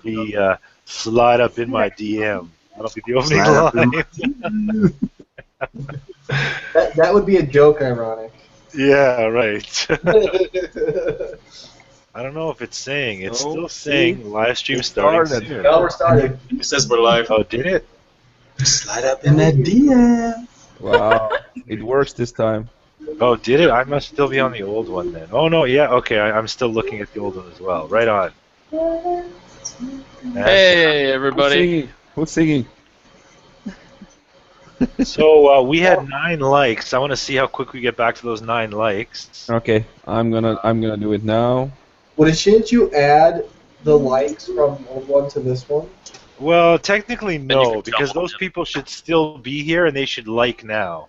be slide up in my DM. That'll be the opening line. That would be a joke ironic. Yeah, right. I don't know if it's saying. It's still saying live stream starting soon. No, we're started. It says we're live. Oh, did it? Slide up in that DM. Wow, it works this time. Oh, did it? I must still be on the old one then. Oh, no, yeah, okay, I'm still looking at the old one as well. Right on. Hey, everybody. Who's singing? So we had 9 likes. I want to see how quick we get back to those 9 likes. Okay, I'm gonna do it now. Well, shouldn't you add the likes from old one to this one? Well, technically you no, can because double those them. people should still be here and they should like now.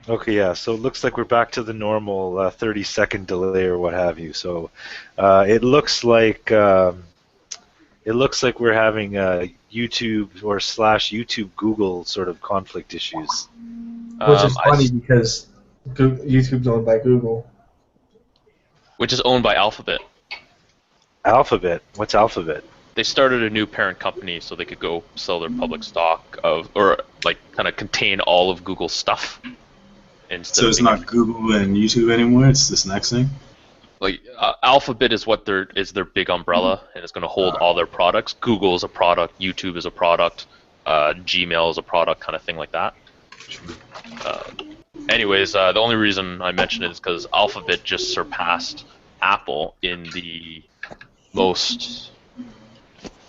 Okay, yeah, so it looks like we're back to the normal 30-second delay or what have you. So it looks like we're having YouTube or /YouTube Google sort of conflict issues. Which is funny because YouTube's owned by Google. Which is owned by Alphabet. Alphabet? What's Alphabet? They started a new parent company so they could go sell their public stock of, or like kind of contain all of Google's stuff. So it's not Google and YouTube anymore. It's this next thing. Like Alphabet is what is their big umbrella, and it's going to hold all their products. Google is a product, YouTube is a product, Gmail is a product, kind of thing like that. Anyways, the only reason I mention it is because Alphabet just surpassed Apple in the most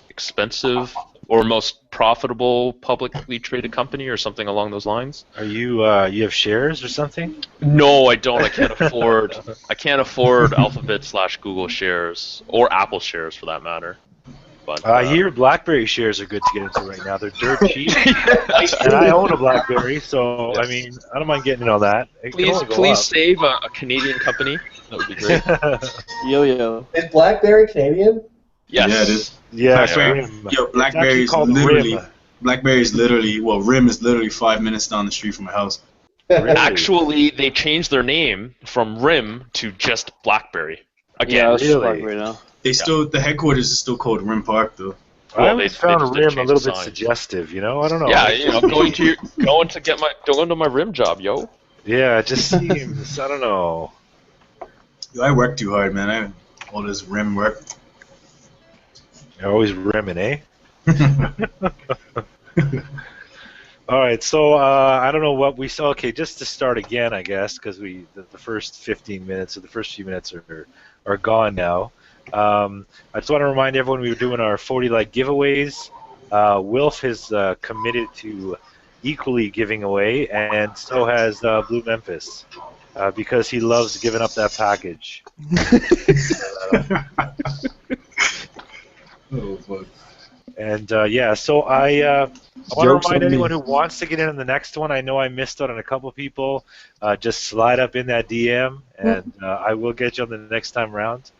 expensive or most profitable publicly traded company or something along those lines. Are you you have shares or something? No, I don't. I can't afford. I can't afford Alphabet / Google shares or Apple shares for that matter. But I hear BlackBerry shares are good to get into right now. They're dirt cheap, and I own a BlackBerry, so Yes. I mean I don't mind getting in on that. It can only go Please up. save a Canadian company. That would be great. Yo. Is BlackBerry Canadian? Yes. Yeah, it is. Yeah, BlackBerry. RIM. Yo, BlackBerry is called literally. RIM. BlackBerry is literally. Well, RIM is literally 5 minutes down the street from my house. Really? Actually, they changed their name from RIM to just BlackBerry. Again, Yeah, it's really? BlackBerry now. They still. The headquarters is still called RIM Park though. I Well, always they found just RIM a changed little the bit sign. suggestive, you know? I don't know. Yeah, you know, going to my RIM job, yo. Yeah, it just seems, I don't know. Yo, I work too hard, man. All this RIM work. You're always rimming, eh? All right, so I don't know what we saw. Okay, just to start again, I guess, because the first 15 minutes or the first few minutes are gone now. I just want to remind everyone we were doing our 40 like giveaways. Wilf has committed to equally giving away, and so has Blue Memphis, because he loves giving up that package. Oh fuck. And yeah, so I want to Jokes remind on me. anyone who wants to get in on the next one. I know I missed out on a couple people. Just slide up in that DM, and I will get you on the next time round.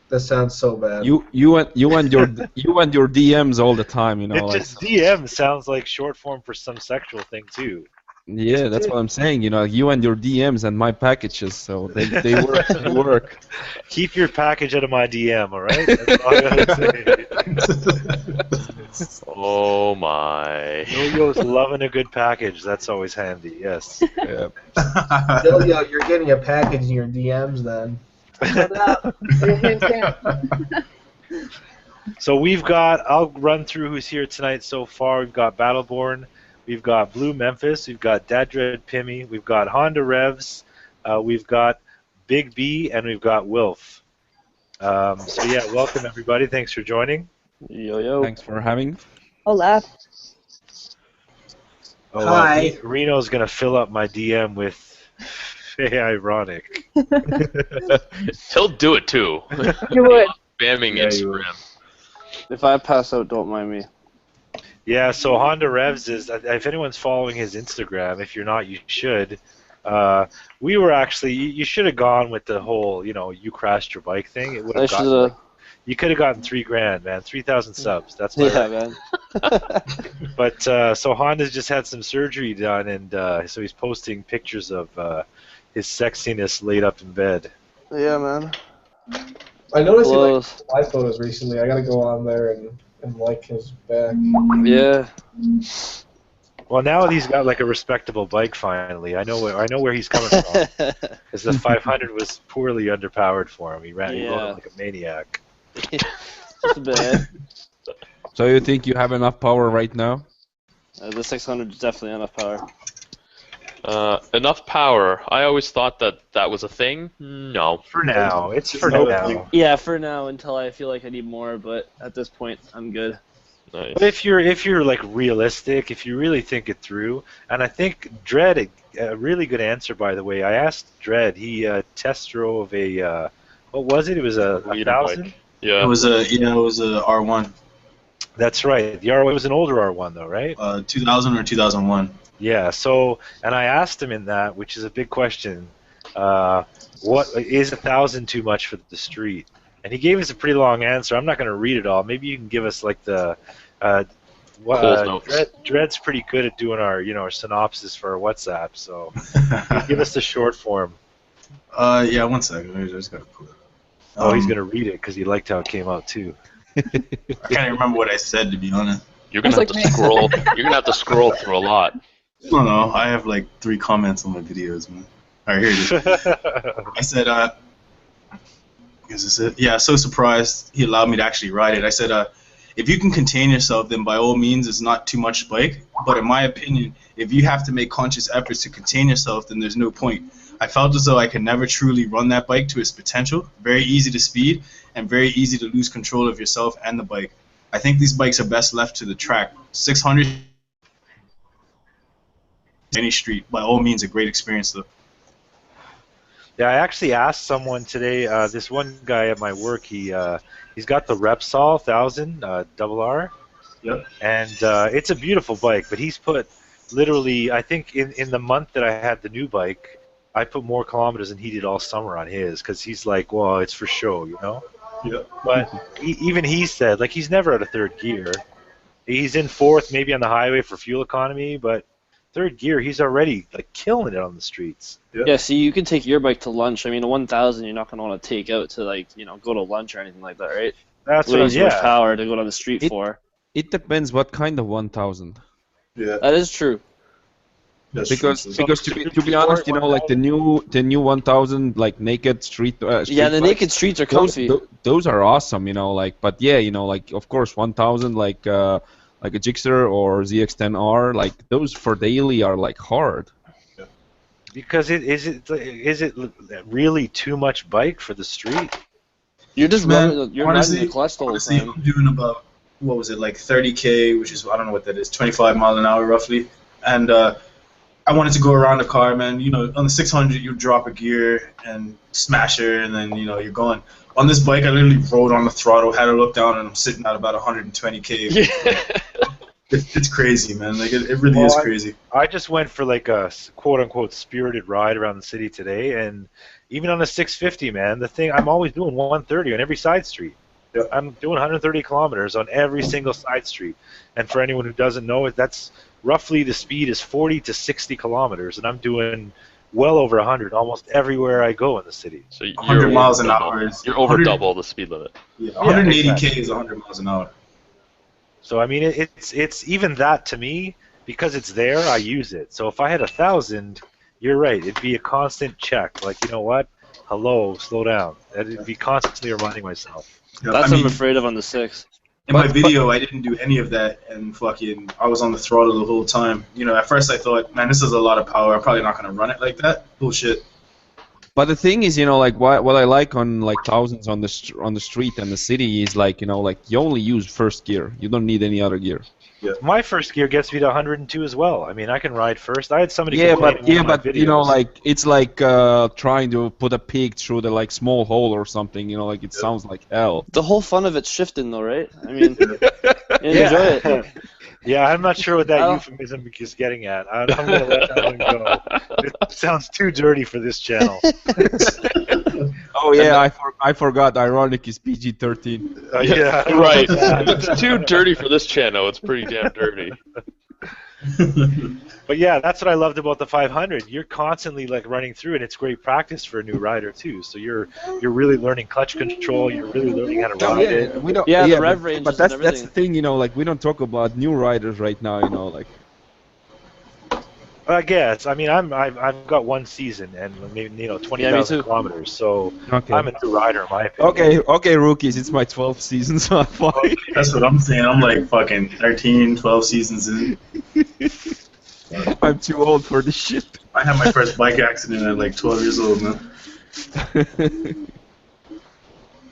That sounds so bad. You and your DMs all the time, you know. It Like, just DM sounds like short form for some sexual thing too. yeah, that's what I'm saying. You know, you and your DMs and my packages, so they work. They work. Keep your package out of my DM, all right? That's all I gotta say. Oh my. Yo-Yo's loving a good package. That's always handy. Yes. Yeah. Yo, you're getting a package in your DMs then. So we've got, I'll run through who's here tonight so far. We've got Battleborn, we've got Blue Memphis, we've got Dadred Pimmy, we've got Honda Revs, we've got Big B, and we've got Wilf. So yeah, welcome everybody. Thanks for joining. Yo. Thanks for having. Hola. Oh, Hi. Reno's going to fill up my DM with ironic. He'll do it too. You would. Spamming Yeah, you Instagram. If I pass out, don't mind me. Yeah, so Honda Revs is, if anyone's following his Instagram, if you're not, you should. We were actually, you should have gone with the whole, you crashed your bike thing. It would I have should gotten, have. you could have gotten $3,000, man, 3,000 subs. That's my Yeah, record. man. But so Honda's just had some surgery done, and so he's posting pictures of his sexiness laid up in bed. Yeah, man. I noticed he Close. liked my photos recently. I gotta go on there and like his back. Yeah. Well, now he's got like a respectable bike finally. I know where he's coming from. Because the 500 was poorly underpowered for him. He rode Yeah. like a maniac. Just a bit. So you think you have enough power right now? The 600 is definitely enough power. Enough power. I always thought that was a thing. No. For now, it's for No, now. Yeah, for now, until I feel like I need more, but at this point, I'm good. Nice. But if you're like realistic, if you really think it through, and I think Dredd, a really good answer by the way. I asked Dredd. He test drove a what was it? It was a Leader 1000. bike. Yeah. It was a R1, That's right. The R it was an older R1 though, right? 2000 or 2001. Yeah. So, and I asked him in that, which is a big question. What is 1,000 too much for the street? And he gave us a pretty long answer. I'm not going to read it all. Maybe you can give us like the Cole's notes. Dredd's pretty good at doing our our synopsis for our WhatsApp. So give us the short form. Yeah, 1 second. I just gotta pull it. Oh, he's going to read it because he liked how it came out too. I can't even remember what I said, to be honest. You're gonna have to scroll. You're gonna have to scroll through a lot. I don't know. I have like 3 comments on my videos, man. Alright, here it is. I said, is this it? Yeah, so surprised he allowed me to actually ride it. I said, if you can contain yourself, then by all means it's not too much bike. But in my opinion, if you have to make conscious efforts to contain yourself, then there's no point. I felt as though I could never truly run that bike to its potential. Very easy to speed and very easy to lose control of yourself and the bike. I think these bikes are best left to the track. 600 any street, by all means, a great experience though. Yeah, I actually asked someone today. This one guy at my work, he's got the Repsol 1000 double R. Yep. And it's a beautiful bike, but he's put literally, I think in the month that I had the new bike, I put more kilometers than he did all summer on his, because he's like, well, it's for show, Yeah. But even he said, like, he's never out of third gear. He's in fourth, maybe on the highway for fuel economy, but third gear, he's already like killing it on the streets. Yeah, see, you can take your bike to lunch. I mean, a 1000 you're not going to want to take out to, like, go to lunch or anything like that, right? That's Way what, too much yeah. power to go down the street for. It depends what kind of 1000. Yeah. That is true. Because to be honest, like the new 1000 like naked street. Street Yeah, the bikes, naked streets are comfy. those are awesome, like. But yeah, like of course 1000 like a Gixxer or ZX10R, like those for daily are like hard. Because is it really too much bike for the street? You're just Man, you're honestly, riding the clutch the whole honestly, time. I'm doing about, what was it, like 30K, which is, I don't know what that is, 25 miles an hour roughly. And I wanted to go around the car, man. On the 600, you drop a gear and smash her, and then, you're going. On this bike, I literally rode on the throttle, had to look down, and I'm sitting at about 120K. Yeah. It's crazy, man. Like, it really is crazy. I just went for like a quote-unquote spirited ride around the city today, and even on a 650, man, the thing, I'm always doing 130 on every side street. Yeah. I'm doing 130 kilometers on every single side street. And for anyone who doesn't know it, that's roughly the speed is 40 to 60 kilometers, and I'm doing well over 100 almost everywhere I go in the city. So you're 100 miles an double. hour is You're over 100 double the speed limit. Yeah, 180K exactly. is 100 miles an hour. So I mean, it's even that to me, because it's there, I use it. So if I had 1,000, you're right, it'd be a constant check. Like, you know what? Hello, slow down. It'd be constantly reminding myself. Yeah, That's I what mean, I'm afraid of on the 6. in my video, I didn't do any of that, and fucking, I was on the throttle the whole time. At first I thought, man, this is a lot of power. I'm probably not gonna run it like that. Bullshit. But the thing is, like what I like on like thousands on the street and the city is like like you only use first gear. You don't need any other gear. My first gear gets me to 102 as well. I mean, I can ride first. I had somebody Yeah, complain but in one of my videos. like it's like trying to put a pig through the like small hole or something. Like it sounds like hell. The whole fun of it's shifting, though, right? I mean, enjoy it. Yeah, I'm not sure what that euphemism is getting at. I'm going to let that one go. It sounds too dirty for this channel. Oh yeah, I forgot. Ironic is PG-13. Yeah, Right. If it's too dirty for this channel, it's pretty damn dirty. But yeah, that's what I loved about the 500. You're constantly like running through it. It's great practice for a new rider too. So you're really learning clutch control. You're really learning how to Oh, ride yeah, it. we don't. Yeah, the Yeah, rev but ranges that's and the everything. thing, you know. Like we don't talk about new riders right now, you know. Like I guess. I mean, I've got one season and maybe 20,000 Yeah, me too. kilometers. So okay, I'm a new rider in my opinion. okay, rookies. It's my 12th season, so I'm fine. That's what I'm saying. I'm like fucking 13, 12 seasons in. I'm too old for this shit. I had my first bike accident at like 12 years old, man.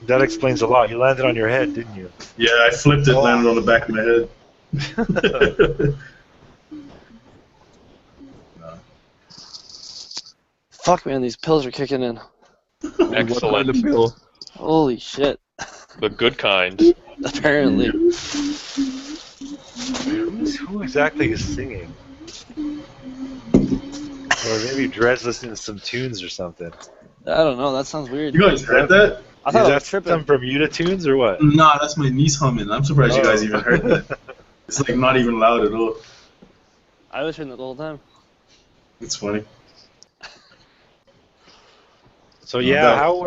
That explains a lot. You landed on your head, didn't you? Yeah, I flipped it, landed on the back of my head. Fuck, man, these pills are kicking in. What kind Excellent. of pill? Holy shit. The good kind. Apparently. Who exactly is singing? Or maybe Dred's listening to some tunes or something. I don't know, that sounds weird. You guys heard that? I Is thought I that was tripping. some Bermuda tunes or what? Nah, that's my niece humming. I'm surprised you guys even heard that. It's like not even loud at all. I was hearing that the whole time. It's funny. So yeah, how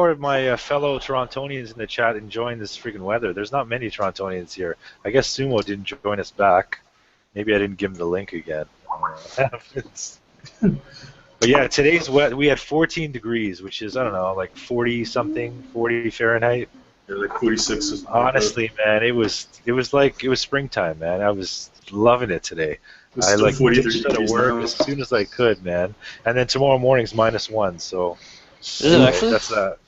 are my fellow Torontonians in the chat enjoying this freaking weather? There's not many Torontonians here. I guess Sumo didn't join us back. Maybe I didn't give him the link again. But yeah, today's wet. We had 14 degrees, which is, I don't know, like 40 something, 40 Fahrenheit. Yeah, like 46. Or something. Honestly, man, it was springtime, man. I was loving it today. It's I still like 43 ditched out of degrees work now. as soon as I could, man. And then tomorrow morning's -1, so Is it actually? that's that.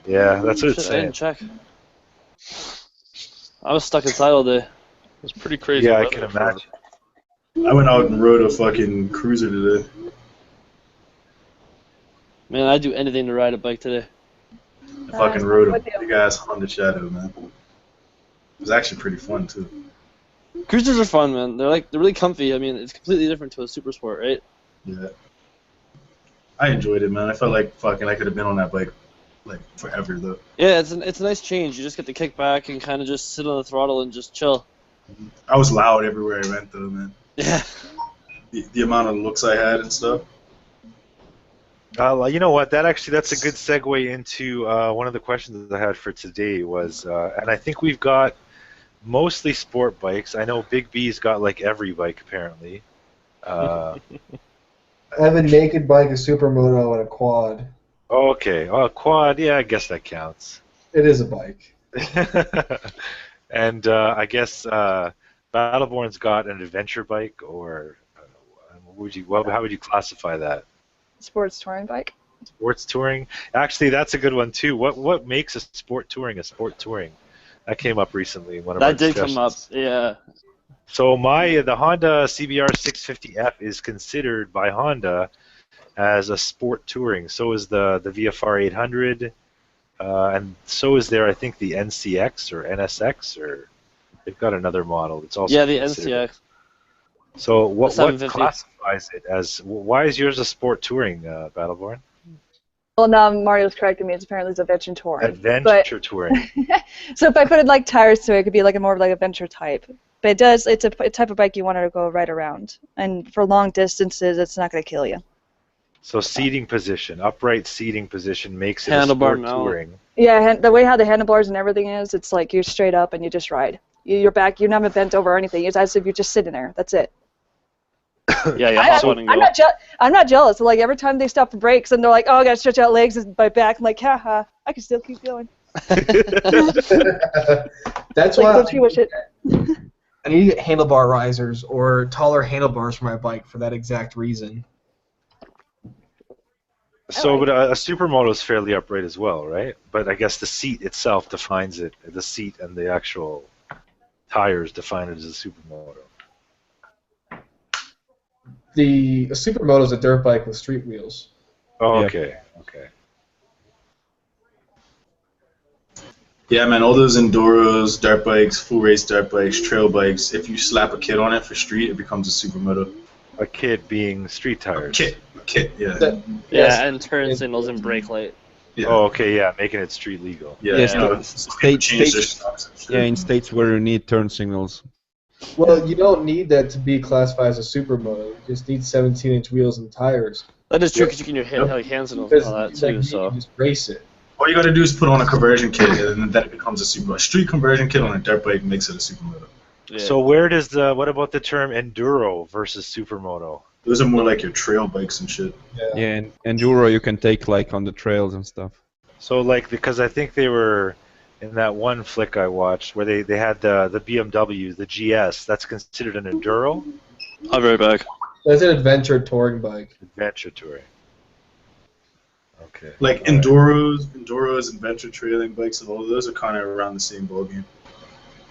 Yeah, that's what it's Shit, I saying. didn't check. I was stuck inside all day. It's pretty crazy. Yeah, I weather can for- imagine. I went out and rode a fucking cruiser today. Man, I'd do anything to ride a bike today. I fucking rode a big ass Honda Shadow, man. It was actually pretty fun too. Cruisers are fun, man. They're really comfy. I mean, it's completely different to a super sport, right? Yeah. I enjoyed it, man. I felt like fucking I could have been on that bike like forever though. Yeah, it's a nice change. You just get to kick back and kind of just sit on the throttle and just chill. I was loud everywhere I went though, man. Yeah. The amount of looks I had and stuff. You know what? That's a good segue into one of the questions that I had for today was, and I think we've got mostly sport bikes. I know Big B's got like every bike apparently. I have a naked bike, a supermoto, and a quad. Okay, well, quad. Yeah, I guess that counts. It is a bike. And I guess Battleborn's got an adventure bike, or how would you classify that? Sports touring bike. Sports touring. Actually, that's a good one too. What makes a sport touring a sport touring? That came up recently in one of our That did come up, discussions. yeah. So the Honda CBR 650F is considered by Honda as a sport touring. So is the VFR 800, and so is there, I think, the NCX or NSX, or they've got another model. It's also Yeah, the considered. NCX. So what 750. classifies it as? Why is yours a sport touring, Battleborn? Well, now Mario's correcting me. It's apparently it's adventure touring. Adventure touring. So if I put like tires to it, it could be like a more of like adventure type. But it's a type of bike you want to go right around. And for long distances, it's not going to kill you. So seating position, upright seating position makes it a Handlebar sport mount. touring. Yeah, the way how the handlebars and everything is, it's like you're straight up and you just ride. You're back. You're not bent over or anything. It's as if you're just sitting there. That's it. Yeah, hop on and go. I'm not jealous. Like every time they stop for breaks and they're like, "Oh, I gotta stretch out legs and my back," I'm like, "Haha, I can still keep going." That's Like, why don't you wish it? I need to get handlebar risers or taller handlebars for my bike for that exact reason. So, but a supermoto is fairly upright as well, right? But I guess the seat itself defines it. The seat and the actual tires define it as a supermoto. A supermoto is a dirt bike with street wheels. Oh, Yeah. okay, okay. Yeah, man, all those enduros, dirt bikes, full race dirt bikes, trail bikes, if you slap a kit on it for street, it becomes a supermoto. A kit being street tires. Kit, yeah. That- Yeah, yes. and turn signals and brake light. Yeah. Oh, okay, yeah, making it street legal. Yeah, Yes, you know, no, people change their states- stocks and shit. Yeah, in states where you need turn signals. Well, you don't need that to be classified as a supermoto. You just need 17-inch wheels and tires. That is true because you can have your hands on Because that like, too. you So can just race it. All you gotta do is put on a conversion kit, and then it becomes a supermoto. A street conversion kit on a dirt bike makes it a supermoto. yeah. So where does what about the term enduro versus supermoto? Those are more like your trail bikes and shit. Yeah, and enduro you can take like on the trails and stuff. So like because I think they were in that one flick I watched where they had the BMW, the GS. That's considered an enduro I'll be right back. That's an adventure touring bike. adventure touring. Okay. Like All right. enduros, adventure trailing bikes, and all of those are kind of around the same ballgame.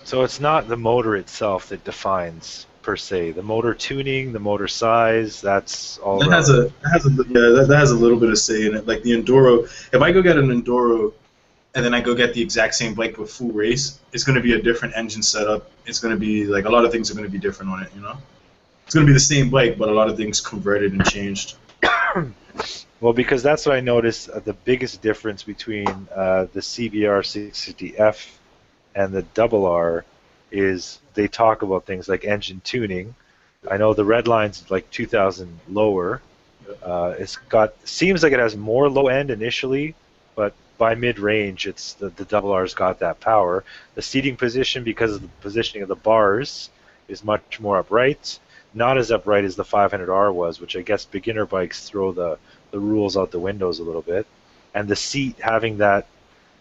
So it's not the motor itself that defines per se. The motor tuning, the motor size, that's all. That has a little bit of say in it. Like the enduro, if I go get an enduro, and then I go get the exact same bike with full race, it's going to be a different engine setup. It's going to be like a lot of things are going to be different on it. You know, it's going to be the same bike, but a lot of things converted and changed. Well, because that's what I noticed. The biggest difference between the CBR 650F and the RR is they talk about things like engine tuning. I know the red line's like 2,000 lower. Seems like it has more low end initially, but by mid-range, it's the RR's got that power. The seating position, because of the positioning of the bars, is much more upright. Not as upright as the 500R was, which I guess beginner bikes throw the rules out the windows a little bit. And the seat having that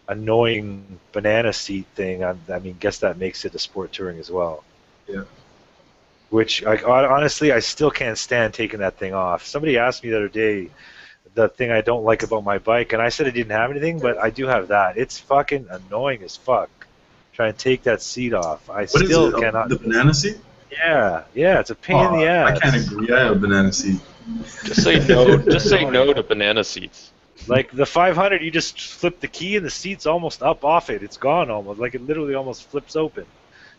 annoying banana seat thing, I mean, guess that makes it a sport touring as well. Yeah. Which, honestly, I still can't stand taking that thing off. Somebody asked me the other day the thing I don't like about my bike, and I said I didn't have anything, but I do have that. It's fucking annoying as fuck. Trying to take that seat off. I What is still it? cannot. The banana seat? Yeah, it's a pain in the ass. I can't agree. I have a banana seat. Just say no. Just say no to banana seats. Like the 500, you just flip the key and the seat's almost up off it. It's gone almost. Like it literally almost flips open.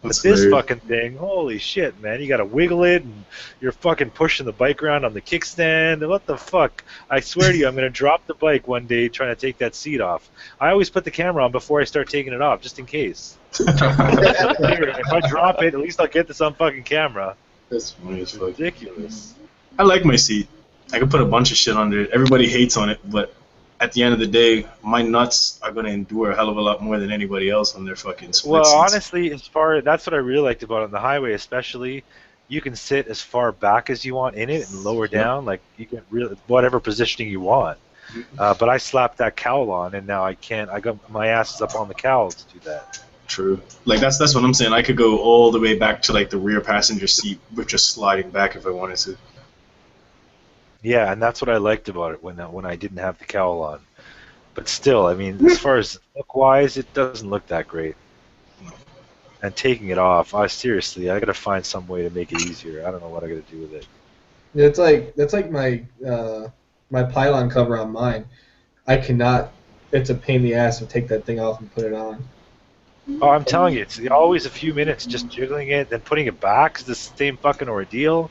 That's But this hilarious. fucking thing, holy shit, man! You gotta wiggle it, and you're fucking pushing the bike around on the kickstand. And what the fuck? I swear to you, I'm gonna drop the bike one day trying to take that seat off. I always put the camera on before I start taking it off, just in case. If I drop it, at least I'll get this on fucking camera. That's funny as fuck. Ridiculous. I like my seat. I can put a bunch of shit under it. Everybody hates on it, but at the end of the day, my nuts are going to endure a hell of a lot more than anybody else on their fucking split Well, seats. honestly, that's what I really liked about it on the highway, especially. You can sit as far back as you want in it and lower down, like you can really whatever positioning you want. But I slapped that cowl on, and now I can't. I got my ass is up on the cowl to do that. True. Like that's what I'm saying. I could go all the way back to like the rear passenger seat with just sliding back if I wanted to. Yeah, and that's what I liked about it when I didn't have the cowl on. But still, I mean, as far as look-wise, it doesn't look that great. And taking it off, I gotta find some way to make it easier. I don't know what I gotta do with it. Yeah, that's like my my pylon cover on mine. I cannot. It's a pain in the ass to take that thing off and put it on. Oh, I'm telling you, it's always a few minutes just jiggling it, then putting it back is the same fucking ordeal.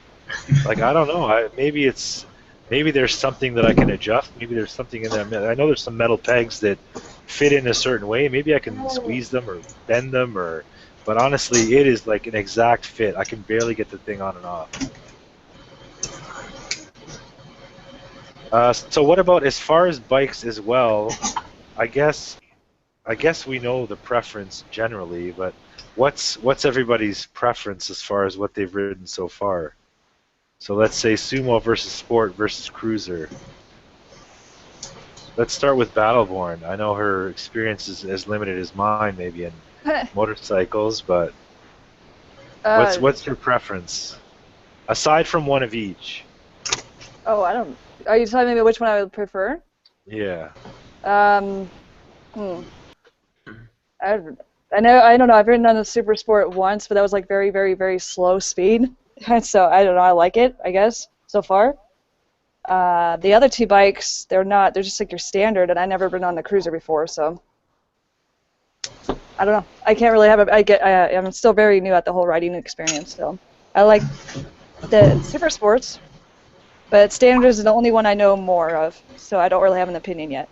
Like, I don't know. Maybe there's something that I can adjust. Maybe there's something in there. I know there's some metal pegs that fit in a certain way. Maybe I can squeeze them or bend them, but honestly, it is like an exact fit. I can barely get the thing on and off. So what about as far as bikes as well? I guess we know the preference generally, but what's everybody's preference as far as what they've ridden so far? So let's say sumo versus sport versus cruiser. Let's start with Battleborn. I know her experience is as limited as mine, maybe in motorcycles, but what's your preference aside from one of each? Oh, I don't. Are you telling me which one I would prefer? Yeah. I don't know. I've ridden on a Super Sport once, but that was like very, very, very slow speed. So I don't know. I like it, I guess, so far. The other two bikes, they're just like your standard, and I never been on the cruiser before, so I don't know. I can't really have I'm still very new at the whole riding experience, so I like the Super Sports, but standard is the only one I know more of, so I don't really have an opinion yet.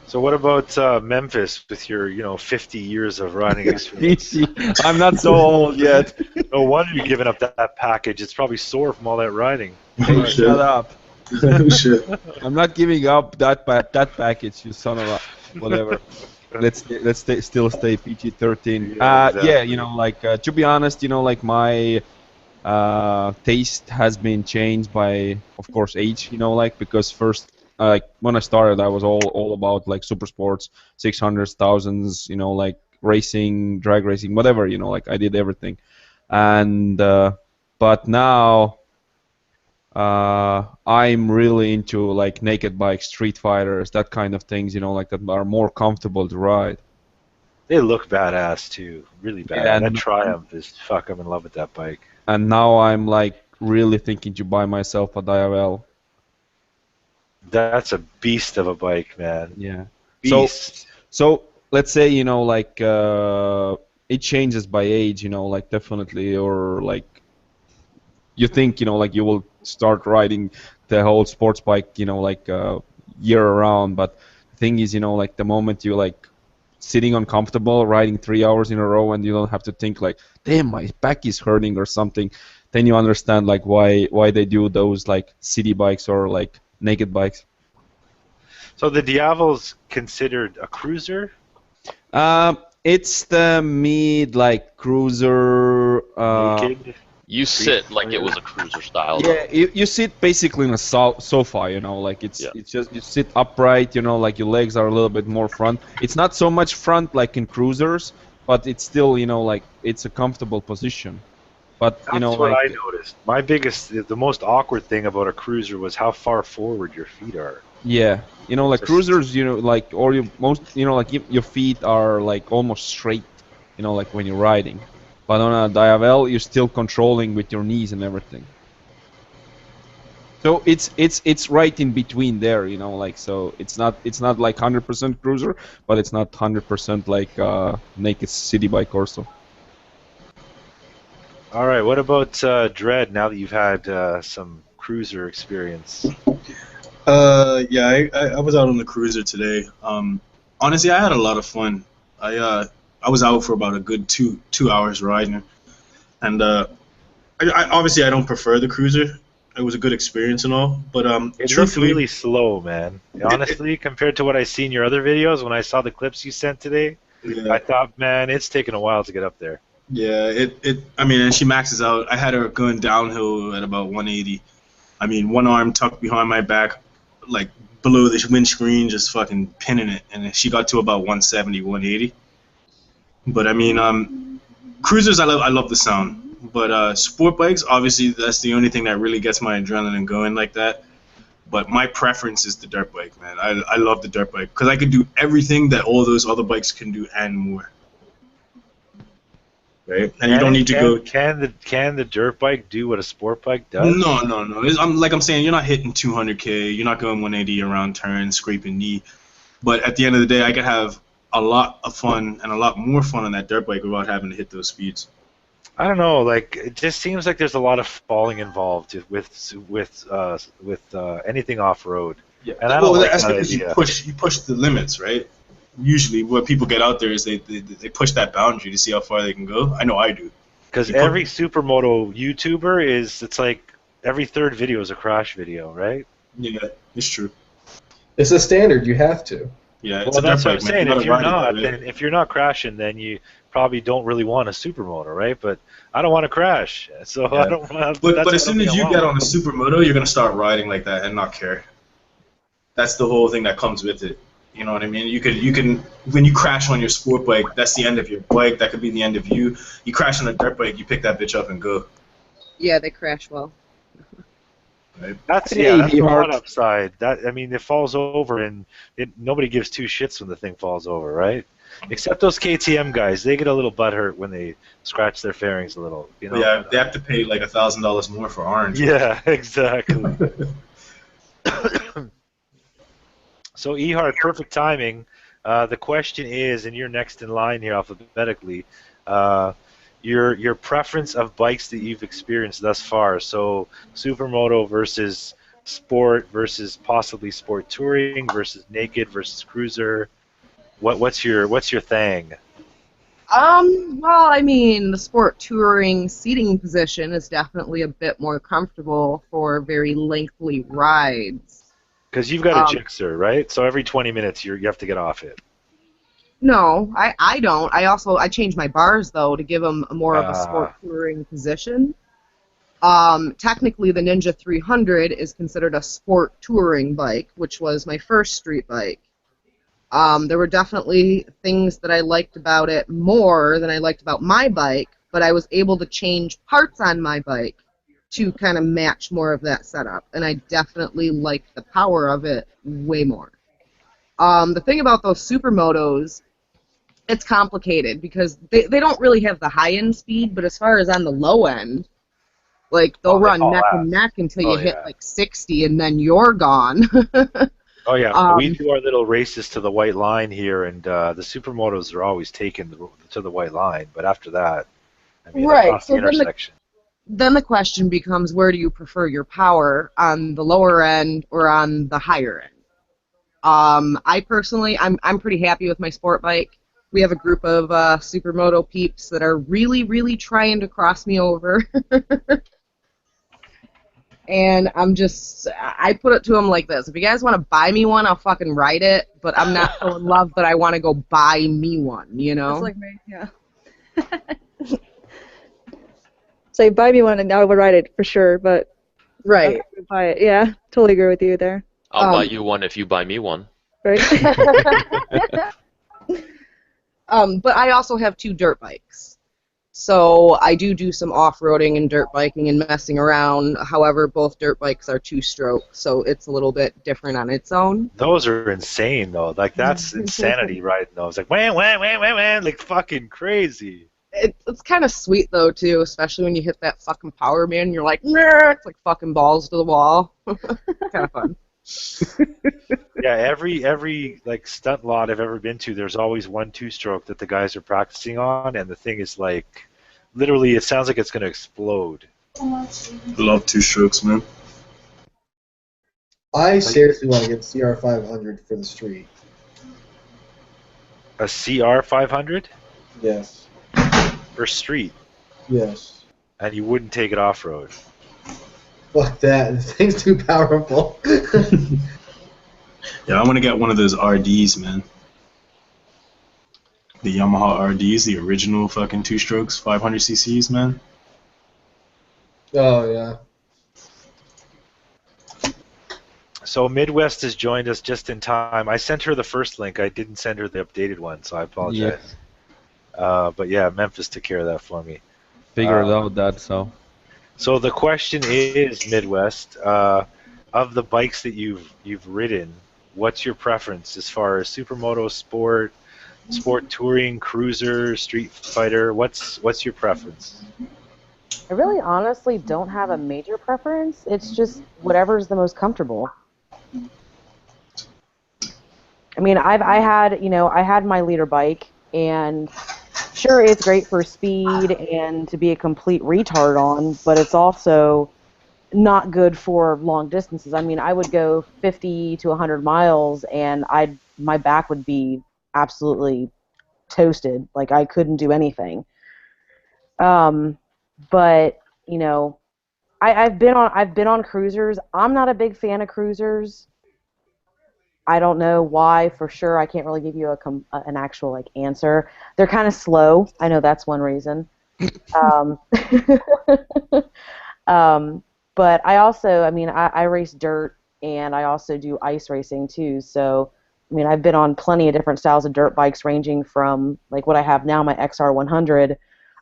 So what about Memphis with your 50 years of riding experience? Easy. I'm not so old yet. No wonder you're giving up that package. It's probably sore from all that riding. Hey, shit. shut up. Oh shit. I'm not giving up that package, you son of a whatever. Let's still stay PG-13. Yeah, exactly. Yeah, like to be honest, like my taste has been changed by, of course, age. Like because first, like when I started, I was all about like super sports, 600s, thousands. Like racing, drag racing, whatever. Like I did everything, and but now. I'm really into like naked bikes, street fighters, that kind of things, like that are more comfortable to ride. They look badass too, really bad. Yeah, That Triumph is fuck. I'm in love with that bike. And now I'm like really thinking to buy myself a Diavel. That's a beast of a bike, man. Yeah. Beast. So let's say like it changes by age, like definitely, or like you think like you will start riding the whole sports bike, like year around. But the thing is, like the moment you like sitting uncomfortable, riding 3 hours in a row, and you don't have to think like, damn, my back is hurting or something, then you understand like why they do those like city bikes or like naked bikes. So the Diavel's considered a cruiser? It's the mid like cruiser. Naked? You sit like it was a cruiser style. Yeah, you sit basically in a sofa, like it's just you sit upright, like your legs are a little bit more front. It's not so much front like in cruisers, but it's still, like it's a comfortable position. But That's what I noticed. The most awkward thing about a cruiser was how far forward your feet are. Yeah, like cruisers, like or like your feet are like almost straight, like when you're riding. But on a Diavel, you're still controlling with your knees and everything. So it's right in between there, like so it's not like 100% cruiser, but it's not 100% like naked city bike also. All right, what about Dread? Now that you've had some cruiser experience. Yeah, I was out on the cruiser today. Honestly, I had a lot of fun. I was out for about a good two hours riding, and I obviously I don't prefer the cruiser. It was a good experience and all, but it looks really slow, man. Honestly, compared to what I see in your other videos, when I saw the clips you sent today, I thought, man, it's taken a while to get up there. Yeah, I mean, and she maxes out. I had her going downhill at about 180. I mean, one arm tucked behind my back, like below the windscreen, just fucking pinning it, and she got to about 170, 180. But I mean, cruisers, I love the sound. But sport bikes, obviously, that's the only thing that really gets my adrenaline going like that. But my preference is the dirt bike, man. I love the dirt bike because I could do everything that all those other bikes can do and more. Right? And you don't need to go. Can the dirt bike do what a sport bike does? No. I'm saying, you're not hitting 200K. You're not going 180 around turns, scraping knee. But at the end of the day, I could have a lot of fun and a lot more fun on that dirt bike without having to hit those speeds. I don't know. Like, it just seems like there's a lot of falling involved with anything off road. Yeah. And I don't like that's that because idea. you push the limits, right? Usually, what people get out there is they push that boundary to see how far they can go. I know I do. Because every supermoto YouTuber it's like every third video is a crash video, right? Yeah, it's true. It's a standard. You have to. Yeah, Well, that's what I'm saying. Then If you're not crashing, then you probably don't really want a supermoto, right? But I don't want to crash, so Yeah. I don't want. But as soon as you get on a supermoto, you're gonna start riding like that and not care. That's the whole thing that comes with it. You know what I mean? You can when you crash on your sport bike, that's the end of your bike. That could be the end of you. You crash on a dirt bike, you pick that bitch up and go. Yeah, they crash well. Right? That's the one upside. It falls over, and nobody gives two shits when the thing falls over, right? Except those KTM guys, they get a little butthurt when they scratch their fairings a little. Yeah, they have to pay like $1,000 more for orange. Yeah, exactly. So Ehart, perfect timing. The question is, and you're next in line here alphabetically, your preference of bikes that you've experienced thus far. So supermoto versus sport versus possibly sport touring versus naked versus cruiser? What's your thing? Well, I mean, the sport touring seating position is definitely a bit more comfortable for very lengthy rides. Because you've got a Um, Gixxer, right? So every 20 minutes you have to get off it. no, I don't. I change my bars though to give them more of a sport Uh, touring position. Technically, the Ninja 300 is considered a sport touring bike, which was my first street bike. There were definitely things that I liked about it more than I liked about my bike, but I was able to change parts on my bike to kind of match more of that setup, and I definitely liked the power of it way more. The thing about those supermotos, it's complicated because they don't really have the high-end speed, but as far as on the low end, like they'll oh, they run haul neck and ass. neck until Oh you hit yeah. like 60 and then you're gone. Oh yeah. We um, do our little races to the white line here, and the supermotos are always taken to the white line. But after that, I mean, right. across the So intersection. then the question becomes, where do you prefer your power, on the lower end or on the higher end? I personally, I'm pretty happy with my sport bike. We have a group of supermoto peeps that are really, really trying to cross me over. And I put it to them like this: if you guys want to buy me one, I'll fucking ride it. But I'm not so in love that I want to go buy me one, you know? That's like me, yeah. Say, buy me one and I would ride it for sure, but I'm Right. not gonna buy it. Yeah, totally agree with you there. I'll buy Um, you one if you buy me one. Right? but I also have two dirt bikes. So I do some off-roading and dirt biking and messing around. However, both dirt bikes are two-stroke, so it's a little bit different on its own. Those are insane though. Like that's insanity riding those. Like wham wham wham wham wham, like fucking crazy. It's kind of sweet though too, especially when you hit that fucking power man. And you're like, nah, it's like fucking balls to the wall. Kind of fun. Yeah, every like stunt lot I've ever been to, there's always one two-stroke that the guys are practicing on, and the thing is like, literally, it sounds like it's gonna explode. Love two strokes, man. I seriously want to get CR500 for the street. A CR 500 Yes. for street, Yes. and you wouldn't take it off-road. Fuck that. The thing's too powerful. Yeah, I want to get one of those RDs, man. The Yamaha RDs, the original fucking two strokes, 500 cc's, man. Oh, yeah. So Midwest has joined us just in time. I sent her the first link. I didn't send her the updated one, so I apologize. But yeah, Memphis took care of that for me. Figured out that, so. So the question is, Midwest, of the bikes that you've ridden, what's your preference as far as supermoto, sport touring, cruiser, street fighter? What's your preference? I really honestly don't have a major preference. It's just whatever's the most comfortable. I mean, I had my leader bike, and sure, it's great for speed and to be a complete retard on, but it's also not good for long distances. I mean, I would go 50 to 100 miles, and my back would be absolutely toasted. Like I couldn't do anything. But I've been on cruisers. I'm not a big fan of cruisers. I don't know why for sure. I can't really give you an actual like answer. They're kind of slow. I know that's one reason. Um, but I also, I mean, I race dirt and I also do ice racing too. So, I mean, I've been on plenty of different styles of dirt bikes, ranging from like what I have now, my XR 100,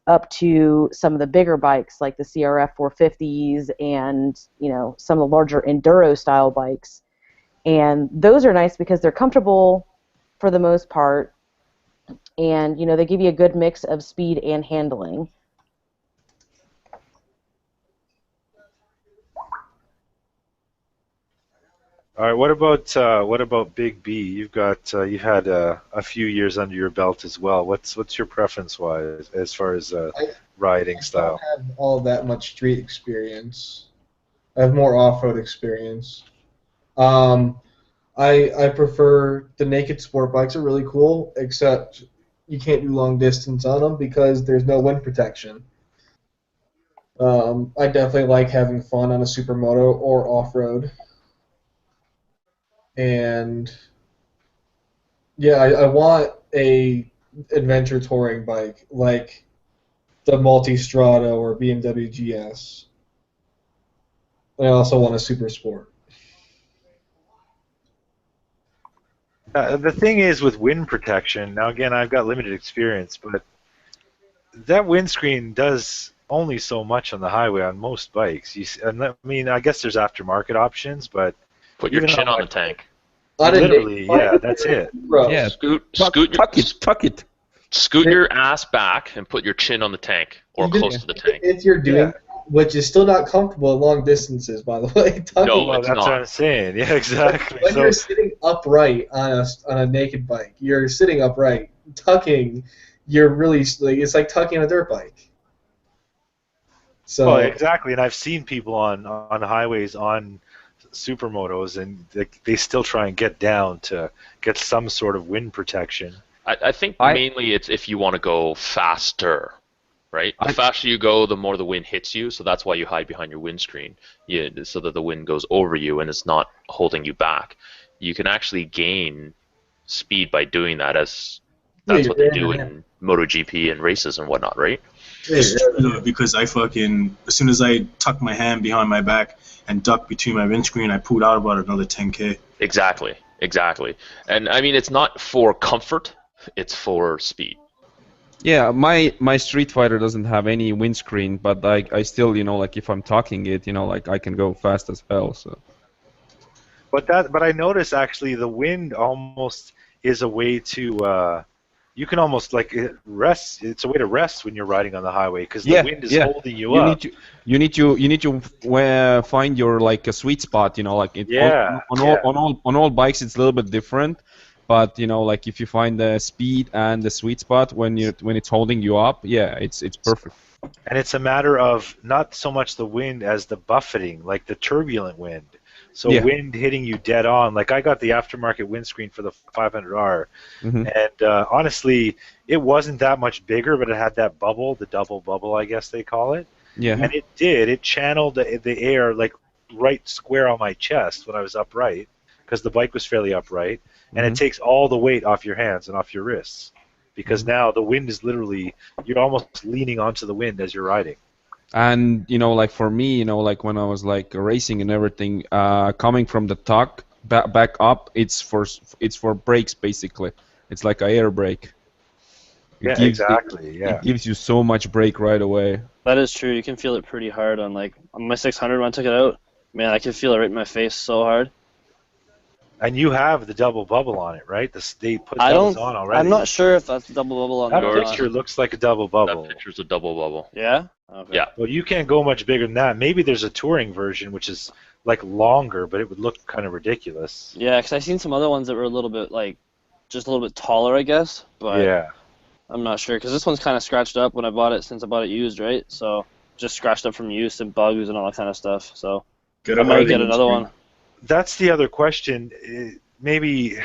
up to some of the bigger bikes like the CRF 450s and some of the larger enduro style bikes. And those are nice because they're comfortable for the most part, and they give you a good mix of speed and handling. All right, what about Big B? You've had a few years under your belt as well. What's your preference wise as far as riding I style? don't have all that much street experience. I have more off-road experience. I prefer the naked sport bikes are really cool, except you can't do long distance on them because there's no wind protection. I definitely like having fun on a supermoto or off-road. And yeah, I want a adventure touring bike like the Multistrada or BMW GS. And I also want a super sport. The thing is with wind protection, now again, I've got limited experience, but that windscreen does only so much on the highway on most bikes. And I mean, I guess there's aftermarket options, but Put your chin on the tank. Literally, yeah, that's it. Yeah, tuck it. Scoot your ass back and put your chin on the tank or close to the tank. If you're doing, which is still not comfortable at long distances, by the way. No, it's that's not. what I'm saying. Yeah, exactly. When you're sitting upright on a naked bike, you're sitting upright, tucking. You're really it's like tucking a dirt bike. So exactly, and I've seen people on highways on supermotos, and they still try and get down to get some sort of wind protection. I think mainly it's if you want to go faster, right? The faster you go, the more the wind hits you, so that's why you hide behind your windscreen, so that the wind goes over you and it's not holding you back. You can actually gain speed by doing that, as that's what they do in MotoGP and races and whatnot, right? It's true, because as soon as I tuck my hand behind my back and duck between my windscreen, I pulled out about another 10K. Exactly. And I mean, it's not for comfort, it's for speed. Yeah, my Street Fighter doesn't have any windscreen, but I still, like if I'm talking it, like I can go fast as hell. So. But I notice actually the wind almost is a way to you can almost rest. It's a way to rest when you're riding on the highway because the wind is holding you up. You need to find your a sweet spot. On all bikes it's a little bit different, but if you find the speed and the sweet spot when it's holding you up, it's perfect. And it's a matter of not so much the wind as the buffeting, like the turbulent wind. So wind hitting you dead on. Like I got the aftermarket windscreen for the 500R, and honestly, it wasn't that much bigger, but it had that bubble, the double bubble, I guess they call it. Yeah. And it channeled the air right square on my chest when I was upright, because the bike was fairly upright, and it takes all the weight off your hands and off your wrists, because now the wind is literally, you're almost leaning onto the wind as you're riding. And for me, when I was racing and everything, coming from the tuck back up, it's for brakes basically. It's like an air brake. It gives you so much brake right away. That is true. You can feel it pretty hard on my 600 when I took it out. Man, I can feel it right in my face so hard. And you have the double bubble on it, right? They put those on already. I'm not sure if that's a double bubble on that picture looks like a double bubble. That picture's a double bubble. Yeah? Okay. Yeah. Well, you can't go much bigger than that. Maybe there's a touring version, which is longer, but it would look kind of ridiculous. Yeah, because I've seen some other ones that were a little bit just a little bit taller, I guess. But yeah. I'm not sure, because this one's kind of scratched up when I bought it, since I bought it used, right? So just scratched up from use and bugs and all that kind of stuff. So I might get another one. That's the other question. Maybe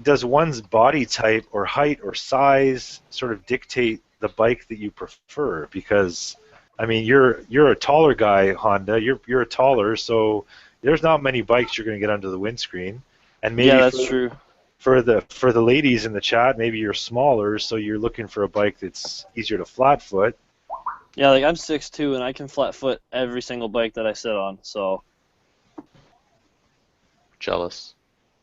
does one's body type or height or size sort of dictate the bike that you prefer? Because I mean, you're a taller guy, Honda. You're taller, so there's not many bikes you're going to get under the windscreen. And maybe that's true. For the ladies in the chat, maybe you're smaller, so you're looking for a bike that's easier to flat foot. Yeah, I'm 6'2", and I can flat foot every single bike that I sit on. So jealous.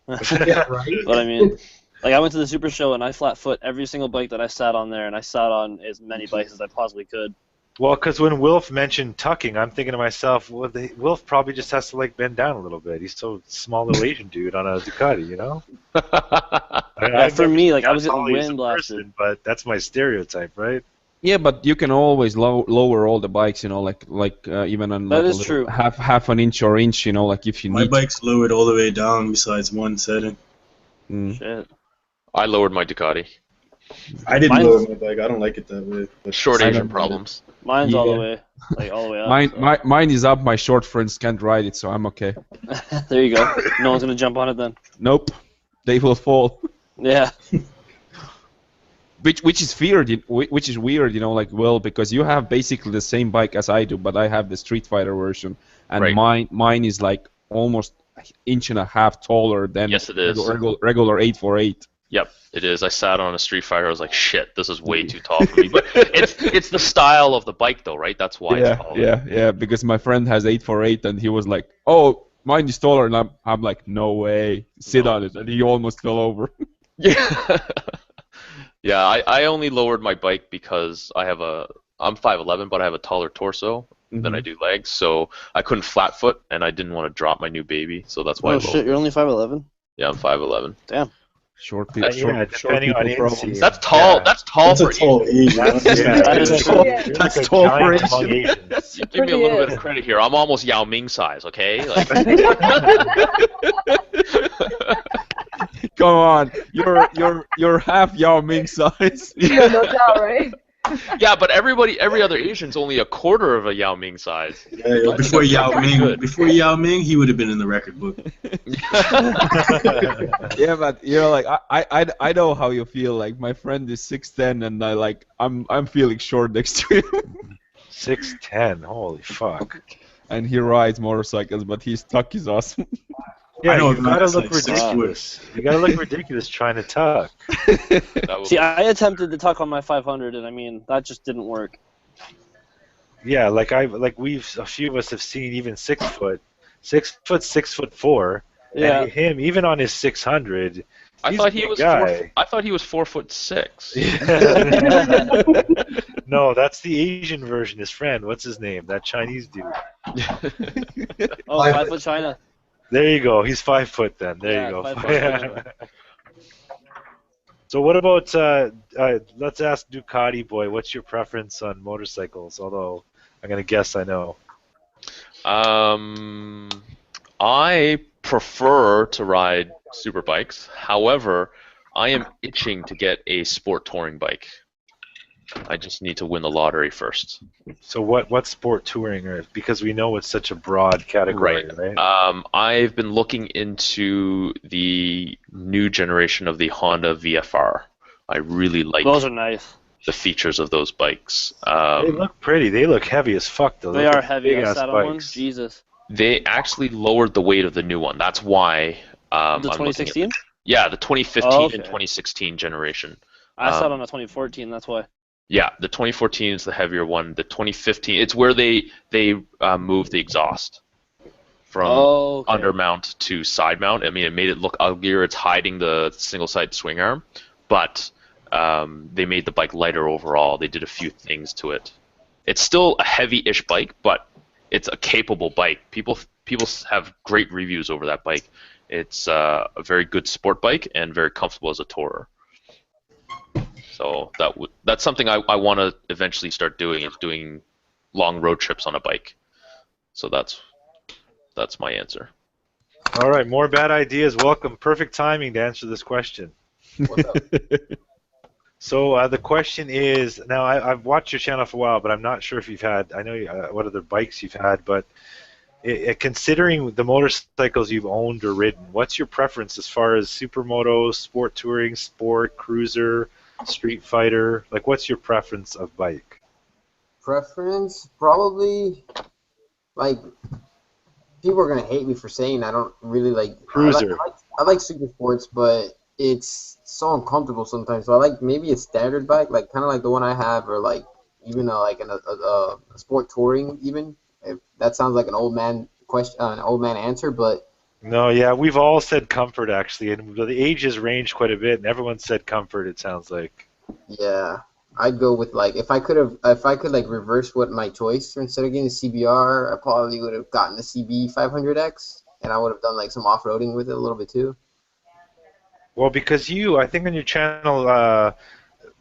Yeah, right. But I mean, I went to the Super Show and I flat foot every single bike that I sat on there, and I sat on as many bikes as I possibly could. Well, because when Wilf mentioned tucking, I'm thinking to myself, Wilf probably just has to bend down a little bit. He's so small little Asian dude on a Ducati, For me, I was getting wind blasted. But that's my stereotype, right? Yeah, but you can always lower all the bikes, even on that is true. half an inch or inch, if you need. My bike's lowered all the way down besides one setting. Shit. I lowered my Ducati. I didn't Mine's- lower my bike. I don't like it that way. But Short I Asian don't- problems. Mine's all Yeah. the way, like all the way up. Mine, so. mine is up. My short friends can't ride it, so I'm okay. There you go. No one's gonna jump on it then. Nope, they will fall. Yeah. Which is weird, which is weird, like Will, because you have basically the same bike as I do, but I have the Street Fighter version, and Right. mine is like almost an inch and a half taller than Yes, it is. regular 848. Yep, it is. I sat on a Street Fighter. I was like, shit, this is way too tall for me. But it's the style of the bike, though, right? That's why it's taller. Yeah. Because my friend has 848, and he was like, "Oh, mine is taller," and I'm like, "No way, sit No. on it," and he almost fell over. Yeah. Yeah, I only lowered my bike because I'm 5'11", but I have a taller torso than I do legs, so I couldn't flat foot, and I didn't want to drop my new baby, so that's why I Oh lowered. shit, you're only 5'11". Yeah, I'm 5'11". Damn. Short people, Yeah, depending on problems. inch. That's tall. Yeah. That's tall That's a for tall Asian. That is that's true. Yeah. That's That's tall tall for for among Asians. You give me a Pretty little bit is. of credit here. I'm almost Yao Ming size, okay? Like, Come on, you're half Yao Ming size. Yeah, no doubt, right? yeah, but every other Asian's only a quarter of a Yao Ming size. Yeah, before Yao Ming, he would have been in the record book. Yeah, but like I know how you feel. Like my friend is 6'10", and I'm feeling short next to him. 6'10", holy fuck. And he rides motorcycles, but his tuck is awesome. Yeah, I know you a gotta guy's look like 6'4". ridiculous. You gotta look ridiculous trying to tuck. That would See, I attempted to tuck on my 500, and I mean that just didn't work. Yeah, a few of us have seen even 6 foot, 6'4", Yeah. and him even on his 600. I he's thought a he big was guy. I thought he was 4'6". No, that's the Asian version. His friend, what's his name? That Chinese dude. Oh, 5 foot China. There you go. He's 5 foot then. There Yeah, you go. 5 foot China. So what about? Let's ask Ducati boy. What's your preference on motorcycles? Although I'm gonna guess I know. I prefer to ride super bikes. However, I am itching to get a sport touring bike. I just need to win the lottery first. So what sport touring is? Because we know it's such a broad category, right? I've been looking into the new generation of the Honda VFR. I really like Those are nice. the features of those bikes. They look pretty. They look heavy as fuck, though. They Those are heavy. I big-ass sat on one. bikes. Jesus. They actually lowered the weight of the new one. That's why The I'm looking at 2016? Yeah, the 2015 Oh, okay. and 2016 generation. I sat on a 2014. That's why. Yeah, the 2014 is the heavier one. The 2015, it's where they moved the exhaust from Okay. under mount to side mount. I mean, it made it look uglier. It's hiding the single side swing arm, but they made the bike lighter overall. They did a few things to it. It's still a heavy-ish bike, but it's a capable bike. People have great reviews over that bike. It's a very good sport bike and very comfortable as a tourer. So that's something I want to eventually start doing, is doing long road trips on a bike. So that's my answer. All right, more bad ideas. Welcome. Perfect timing to answer this question. What's up? So the question is, now I've watched your channel for a while, but I'm not sure if you've had, I know what other bikes you've had, but considering the motorcycles you've owned or ridden, what's your preference as far as supermoto, sport touring, sport, cruiser, street fighter? Like, what's your preference of bike? Preference? Probably, like, people are going to hate me for saying I don't really like... Cruiser. I like super sports, but it's so uncomfortable sometimes. So I like maybe a standard bike, like kind of like the one I have, or like even a sport touring even. If that sounds like an old man question, an old man answer, but No, yeah, we've all said comfort actually, and the ages range quite a bit, and everyone said comfort. It sounds like. yeah, I'd go with like if I could like reverse what my choice instead of getting a CBR, I probably would have gotten a CB 500X, and I would have done like some off-roading with it a little bit too. Well, because I think on your channel,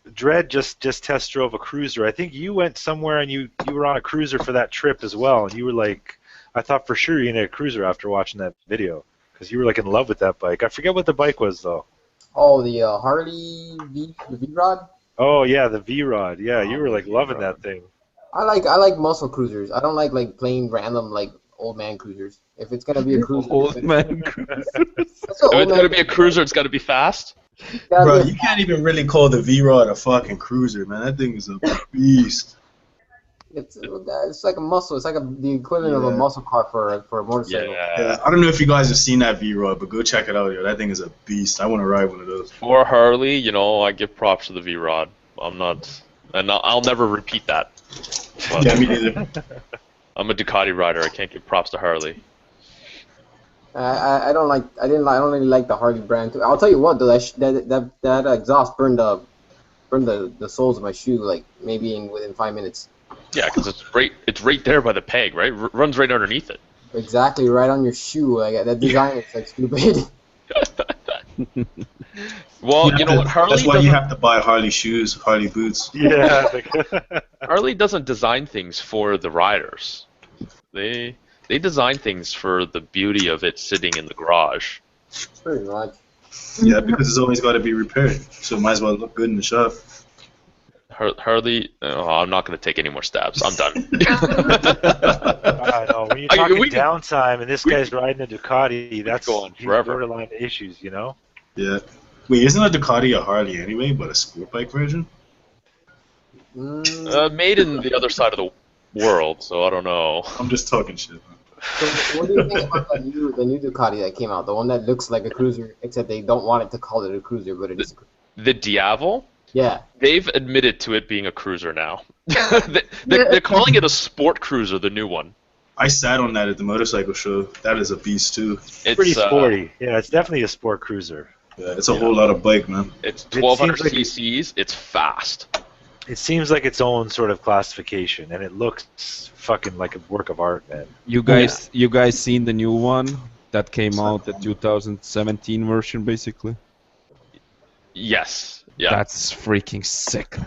Dredd just test drove a cruiser. I think you went somewhere and you were on a cruiser for that trip as well, and you were like, I thought for sure you needed a cruiser after watching that video, because you were like in love with that bike. I forget what the bike was though. Oh, the Harley the V Rod. Oh yeah, the V Rod. Yeah, you Oh, were the like loving V-Rod. that thing. I like muscle cruisers. I don't like plain random like old man cruisers. If it's gonna be a cruiser, Old man cruisers. that's what If old it's man. gonna be a cruiser, it's gotta be fast. Gotta Bro, be you can't even really call the V-Rod a fucking cruiser, man. That thing is a beast. it's like a muscle. It's like the equivalent of a Yeah. muscle car for a motorcycle. Yeah, I don't know if you guys have seen that V-Rod, but go check it out, yo. That thing is a beast. I want to ride one of those. For Harley, you know, I give props to the V-Rod. I'm not, and I'll never repeat that. But Yeah, me neither. I'm a Ducati rider. I can't give props to Harley. I don't really like the Harley brand too. I'll tell you what though, that exhaust burned the soles of my shoe like maybe within 5 minutes. Yeah, because it's right there by the peg, right? Runs right underneath it. Exactly right on your shoe. Like that design is like stupid. Well, you know what? Harley That's why you doesn't, have to buy Harley shoes, Harley boots. Yeah. Harley doesn't design things for the riders. They design things for the beauty of it sitting in the garage. Pretty much. Yeah, because it's always got to be repaired, so it might as well look good in the shop. Harley, oh, I'm not going to take any more stabs. I'm done. I know. When you're talking we can- downtime and this guy's riding a Ducati, that's go on he's forever. borderline issues, you know? Yeah. Wait, isn't a Ducati a Harley anyway, but a sport bike version? Made in the other side of the world, so I don't know. I'm just talking shit. So what do you think about the new Ducati that came out? The one that looks like a cruiser, except they don't want it to call it a cruiser, but it is. The Diavel, Yeah. they've admitted to it being a cruiser now. They're calling it a sport cruiser, the new one. I sat on that at the motorcycle show. That is a beast too. It's Pretty sporty. Yeah, it's definitely a sport cruiser. Yeah, it's a whole lot of bike, man. It's It 1200 seems like cc's. It's fast. It seems like its own sort of classification, and it looks fucking like a work of art, man. You guys seen the new one that came out, the 2017 version, basically? Yes. Yeah. That's freaking sick.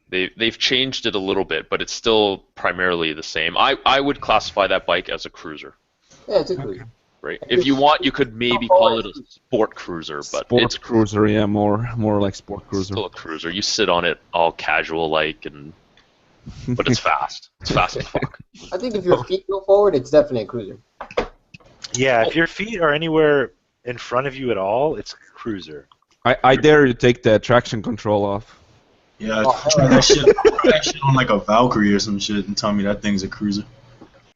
They've changed it a little bit, but it's still primarily the same. I would classify that bike as a cruiser. Yeah, it's a cruiser. Right. If you want, you could maybe call it a sport cruiser, but Sport it's cruiser, yeah, more like sport cruiser. still a cruiser. You sit on it all casual like, but it's fast. It's fast as fuck. I think if your feet go forward, it's definitely a cruiser. Yeah, if your feet are anywhere in front of you at all, it's a cruiser. I dare you take the traction control off. Yeah, try that shit on like a Valkyrie or some shit and tell me that thing's a cruiser.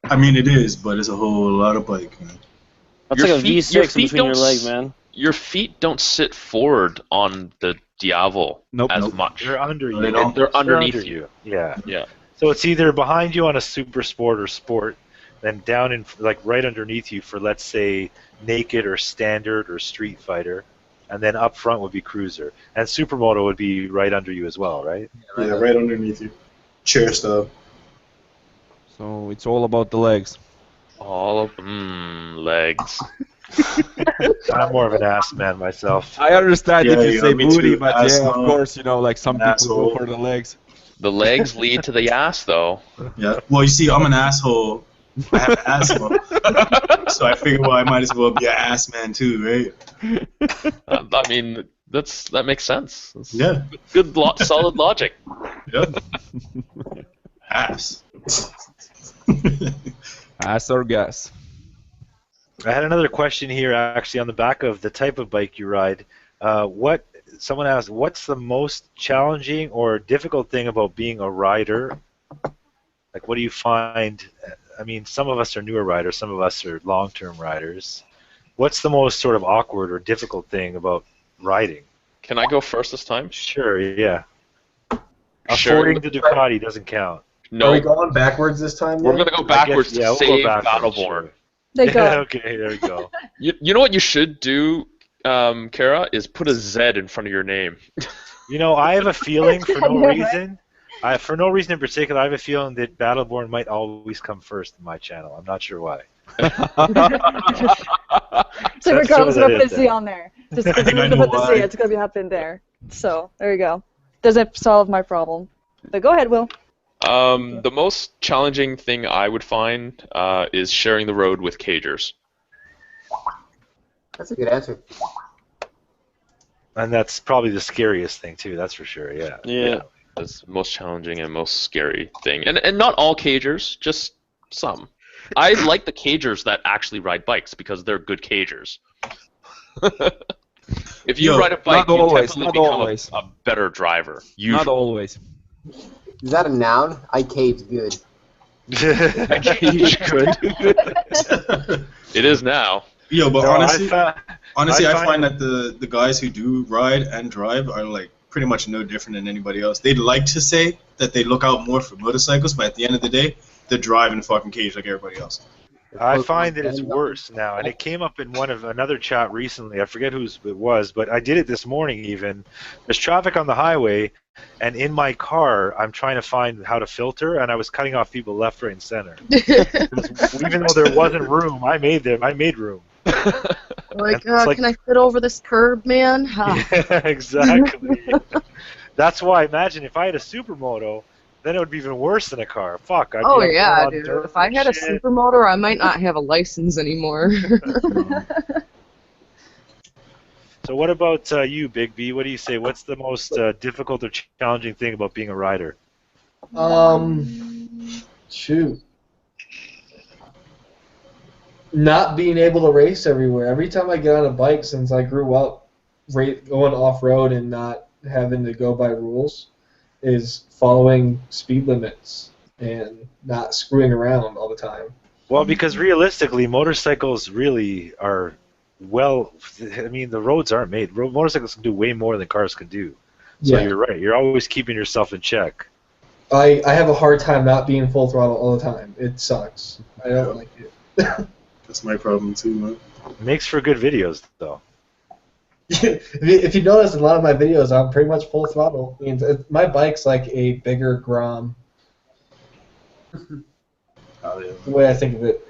I mean, it is, but it's a whole lot of bike, man. That's Your like a feet- your V6 feet between your don't legs, s- man. Your feet don't sit forward on the Diavel Nope. as much. They're under No, you. they don't. They're underneath under you. Yeah. Yeah. So it's either behind you on a super sport or sport, then down in like right underneath you for let's say naked or standard or street fighter, and then up front would be cruiser, and supermoto would be right under you as well, right? Yeah, right underneath you. Chair style. So it's all about the legs. All of legs. I'm more of an ass man myself. I understand Yeah, if you yeah, say me booty, too. but yeah, of Asshole. course, you know, like some people Asshole. go for the legs. The legs lead to the ass, though. Yeah. Well, you see, I'm an asshole. I have an asshole. So I figure, well, I might as well be an ass man too, right? I mean, that makes sense. That's Yeah. good, solid logic. Yep. Ass. Ass or gas. I had another question here, actually, on the back of the type of bike you ride. Someone asked, what's the most challenging or difficult thing about being a rider? Like, what do you find? I mean, some of us are newer riders, some of us are long-term riders. What's the most sort of awkward or difficult thing about riding? Can I go first this time? Sure, yeah. Sure. Affording the Ducati doesn't count. No. Are we going backwards this time? We're then? gonna go backwards yeah, to we'll go save backwards, Battleborn. sure. They go. Okay, there we go. You know what you should do, Kara, is put a Z in front of your name. You know, I have a feeling for I no know, right? reason. For no reason in particular, I have a feeling that Battleborn might always come first in my channel. I'm not sure why. So That's regardless sort of of what it the C then. on there, just because think I I'm know gonna put the C, why. it's gonna be up in there. So there you go. Doesn't solve my problem. But go ahead, Will. The most challenging thing I would find is sharing the road with cagers. That's a good answer. And that's probably the scariest thing too. That's for sure. Yeah. Yeah. That's the most challenging and most scary thing. And not all cagers, just some. I like the cagers that actually ride bikes because they're good cagers. If you ride a bike, not you always, definitely not become always. a better driver. Usually. Not always. Is that a noun? I cage good. Cage good. It is now. Yo, but No, honestly, I find find that the guys who do ride and drive are like pretty much no different than anybody else. They'd like to say that they look out more for motorcycles, but at the end of the day, they're driving a fucking cage like everybody else. I find that it's worse now, and it came up in another chat recently. I forget whose it was, but I did it this morning even. There's traffic on the highway, and in my car, I'm trying to find how to filter, and I was cutting off people left, right, and center. Even though there wasn't room, I made room. Like, like- can I fit over this curb, man? Yeah, exactly. That's why, imagine if I had a supermoto, then it would be even worse than a car. Fuck. I'd be Oh like yeah, going on dude. dirt If I and had a shit. supermotor, I might not have a license anymore. So what about you, Big B? What do you say? What's the most difficult or challenging thing about being a rider? Shoot. Not being able to race everywhere. Every time I get on a bike since I grew up, going off-road and not having to go by rules, is following speed limits and not screwing around all the time. Well, because realistically, motorcycles really are I mean, the roads aren't made. Motorcycles can do way more than cars can do. So Yeah. you're right. You're always keeping yourself in check. I have a hard time not being full throttle all the time. It sucks. I don't like it. That's my problem too, man. It makes for good videos, though. If you notice, in a lot of my videos, I'm pretty much full throttle. I mean, my bike's like a bigger Grom, Oh, yeah. the way I think of it.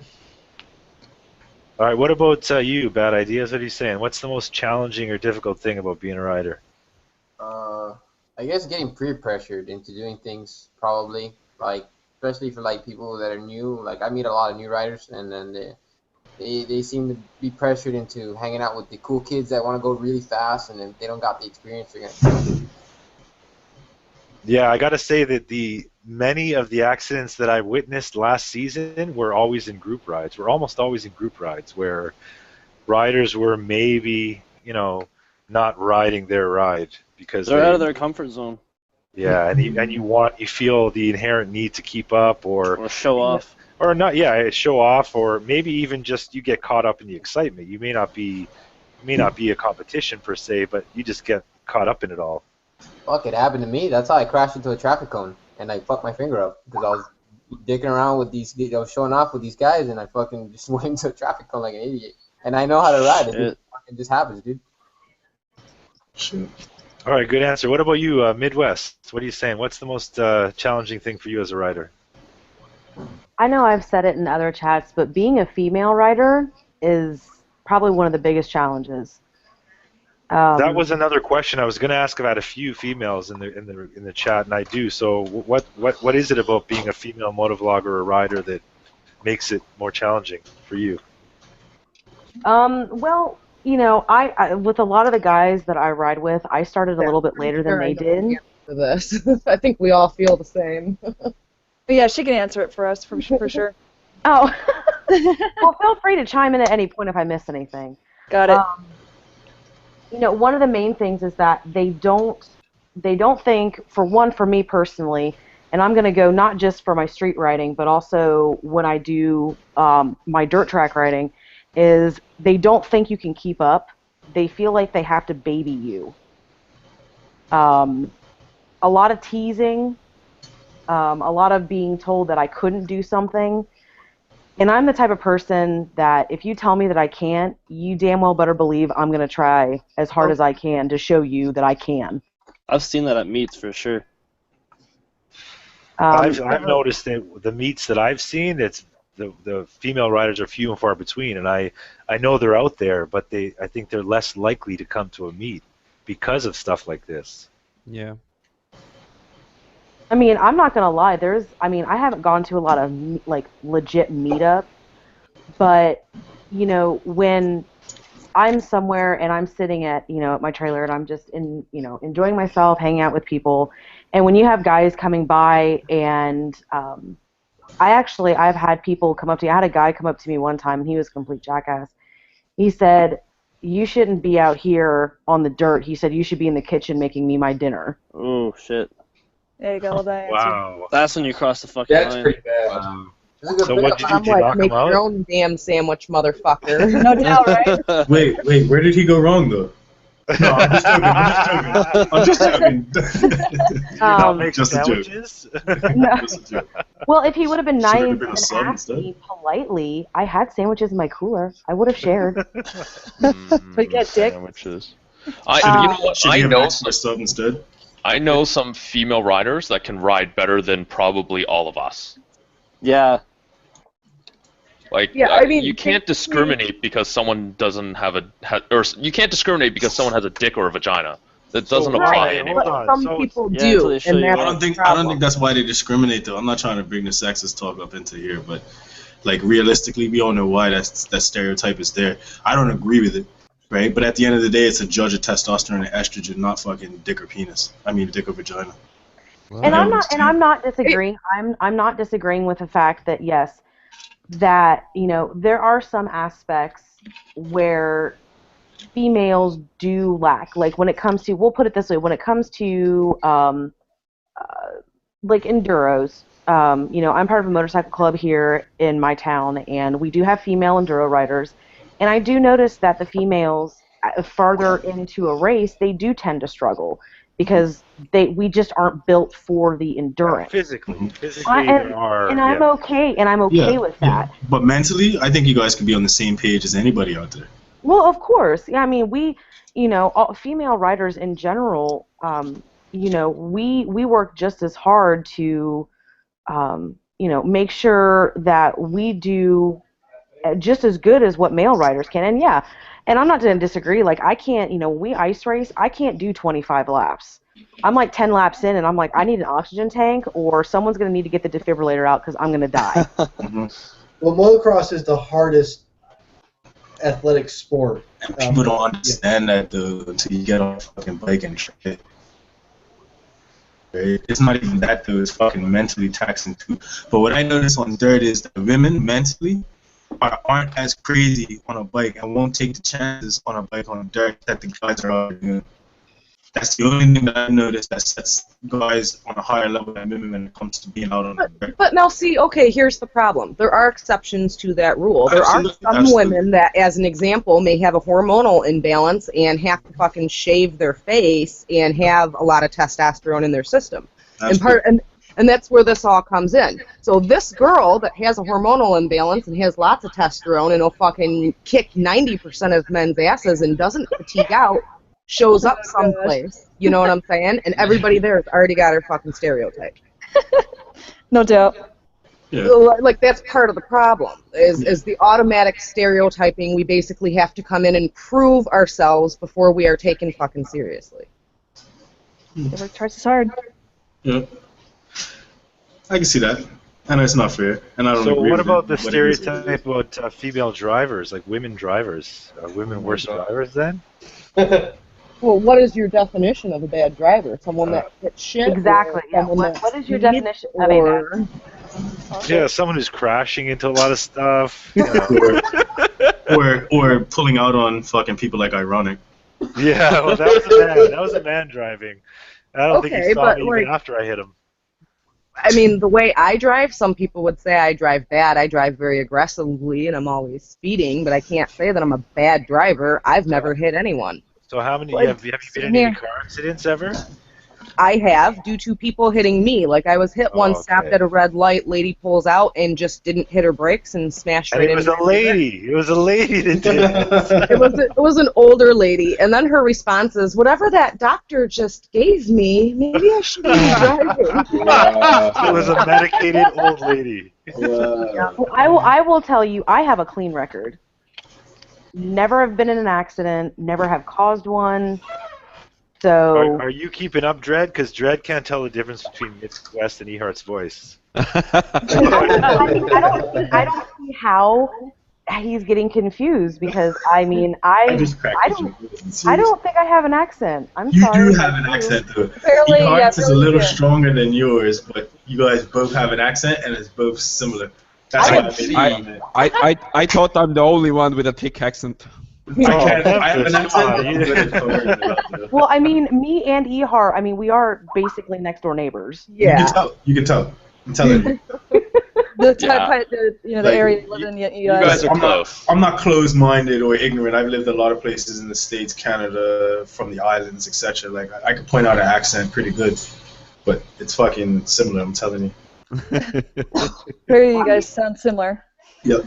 All right, what about you, Bad Ideas? What are you saying? What's the most challenging or difficult thing about being a rider? I guess getting peer pressured into doing things probably, like especially for like people that are new. Like I meet a lot of new riders, and then they seem to be pressured into hanging out with the cool kids that want to go really fast, and if they don't got the experience, they're gonna. Yeah, I got to say that many of the accidents that I witnessed last season were always in group rides. We're almost always in group rides where riders were maybe, not riding their ride because They're out of their comfort zone. Yeah, and you feel the inherent need to keep up Or show off. or not. Yeah, show off, or maybe even just you get caught up in the excitement. You may not be a competition per se, but you just get caught up in it all. Fuck, it happened to me. That's how I crashed into a traffic cone, and I fucked my finger up because I was dicking around with I was showing off with these guys, and I fucking just went into a traffic cone like an idiot. And I know how to ride. It just happens, dude. Shit. All right, good answer. What about you, Midwest? What are you saying? What's the most challenging thing for you as a rider? I know I've said it in other chats, but being a female rider is probably one of the biggest challenges. That was another question I was going to ask about a few females in the chat, and I do. So, what is it about being a female motovlogger or rider that makes it more challenging for you? Well, I with a lot of the guys that I ride with, I started a little bit later than they did. For this, I think we all feel the same. Yeah, she can answer it for us for sure. Oh, well, feel free to chime in at any point if I miss anything. Got it. One of the main things is that they don't think, for me personally, and I'm going to go not just for my street riding, but also when I do my dirt track riding, is they don't think you can keep up. They feel like they have to baby you. A lot of teasing, a lot of being told that I couldn't do something. And I'm the type of person that if you tell me that I can't, you damn well better believe I'm going to try as hard as I can to show you that I can. I've seen that at meets for sure. I've noticed that the meets that I've seen, it's the female riders are few and far between, and I know they're out there, but I think they're less likely to come to a meet because of stuff like this. Yeah. I mean, I'm not going to lie. I haven't gone to a lot of, legit meetups. But, when I'm somewhere and I'm sitting at, at my trailer and I'm just enjoying myself, hanging out with people. And when you have guys coming by and I've had people come up to me. I had a guy come up to me one time and he was a complete jackass. He said, "You shouldn't be out here on the dirt." He said, "You should be in the kitchen making me my dinner." Oh, shit. There you go. That answer. Wow. That's when you cross the fucking That's line. pretty bad. Wow. This is a So good what bit. did you I'm do? like, Knock make him out? your own damn sandwich, motherfucker. No doubt, right? Wait, where did he go wrong though? No, I'm just joking. Did you not make Just a joke. sandwiches? Just a joke. Well, if he would have been Should've nice been a and sub asked instead. me politely, I had sandwiches in my cooler. I would have shared. We get dick. Sandwiches. You Uh, know what? Should I he have know asked for a sub instead? I know some female riders that can ride better than probably all of us. Yeah. Like, Yeah, I mean, you can't discriminate because someone doesn't have or you can't discriminate because someone has a dick or a vagina. That doesn't apply right, anymore. hold on. Some So- people Yeah, until do, they show and you that's what- the I don't think that's why they discriminate though. I'm not trying to bring the sexist talk up into here, but like realistically, we all know why that stereotype is there. I don't agree with it, right? But at the end of the day, it's a judge of testosterone and estrogen, not fucking dick or penis. I mean, dick or vagina. And I'm not disagreeing. I'm not disagreeing with the fact that yes, that there are some aspects where females do lack. Like when it comes to, we'll put it this way, when it comes to like enduros. I'm part of a motorcycle club here in my town, and we do have female enduro riders. And I do notice that the females farther into a race, they do tend to struggle because we just aren't built for the endurance. Physically, And I'm okay with that. Yeah. But mentally, I think you guys can be on the same page as anybody out there. Well, of course. Yeah, I mean, all female riders in general, we work just as hard to, make sure that we do just as good as what male riders can. And yeah, and I'm not going to disagree. Like, I can't, we ice race, I can't do 25 laps. I'm like 10 laps in, and I'm like, I need an oxygen tank, or someone's going to need to get the defibrillator out because I'm going to die. Well, motocross is the hardest athletic sport. And people don't understand that though until you get on a fucking bike and try it. Right? It's not even that though. It's fucking mentally taxing too. But what I notice on dirt is that women mentally aren't as crazy on a bike and won't take the chances on a bike on dirt that the guys are out doing. That's the only thing that I've noticed that sets guys on a higher level than women when it comes to being out on the dirt. But now, see, okay, here's the problem. There are exceptions to that rule. There are some women that, as an example, may have a hormonal imbalance and have to fucking shave their face and have a lot of testosterone in their system. And that's where this all comes in. So this girl that has a hormonal imbalance and has lots of testosterone and will fucking kick 90% of men's asses and doesn't fatigue out, shows up someplace, you know what I'm saying? And everybody there has already got her fucking stereotype. No doubt. Yeah. Like, that's part of the problem, is the automatic stereotyping. We basically have to come in and prove ourselves before we are taken fucking seriously. They work twice as hard. Yeah. I can see that. And it's not fair. And I don't So agree what with about it, the but it is what it stereotype about female drivers, like women drivers? Are women worse drivers then? Well, what is your definition of a bad driver? Someone that hits shit? Exactly. Yeah. What is your definition of a bad? Yeah, someone who's crashing into a lot of stuff. You know. or pulling out on fucking people like Ironic. Yeah, well, that was a man. That was a man driving. I don't think he saw me even after I hit him. I mean, the way I drive, some people would say I drive bad. I drive very aggressively, and I'm always speeding, but I can't say that I'm a bad driver. I've never hit anyone. So have you been in any car accidents ever? I have, due to people hitting me. Like, I was hit once, stopped at a red light, lady pulls out, and just didn't hit her brakes and smashed right into me. It was a lady. It was a lady that did it. It was an older lady, and then her response is, whatever that doctor just gave me, maybe I shouldn't be driving. It was a medicated old lady. Yeah. I will tell you, I have a clean record. Never have been in an accident, never have caused one. So Are you keeping up, Dredd? Because Dredd can't tell the difference between Midwest and Ehart's voice. I don't see how he's getting confused because I mean I just cracked I don't think I have an accent. I'm You sorry. do have an accent though. Barely, Your yeah, heart's is a barely little do. stronger than yours, but you guys both have an accent and it's both similar. That's why I made a comment. I thought I'm the only one with a thick accent. I have an Memphis, come accent, on, but I'm good at covering it up, though. Well, I mean, me and Ehar, I mean, we are basically next door neighbors. You Yeah. can tell. You can tell. I'm telling you. The Yeah. type, the the Like, area you live in, You guys are I'm close. I'm not closed-minded or ignorant. I've lived a lot of places in the States, Canada, from the islands, etc. Like I could point out an accent pretty good, but it's fucking similar. I'm telling you. Here you guys sound similar. Yep.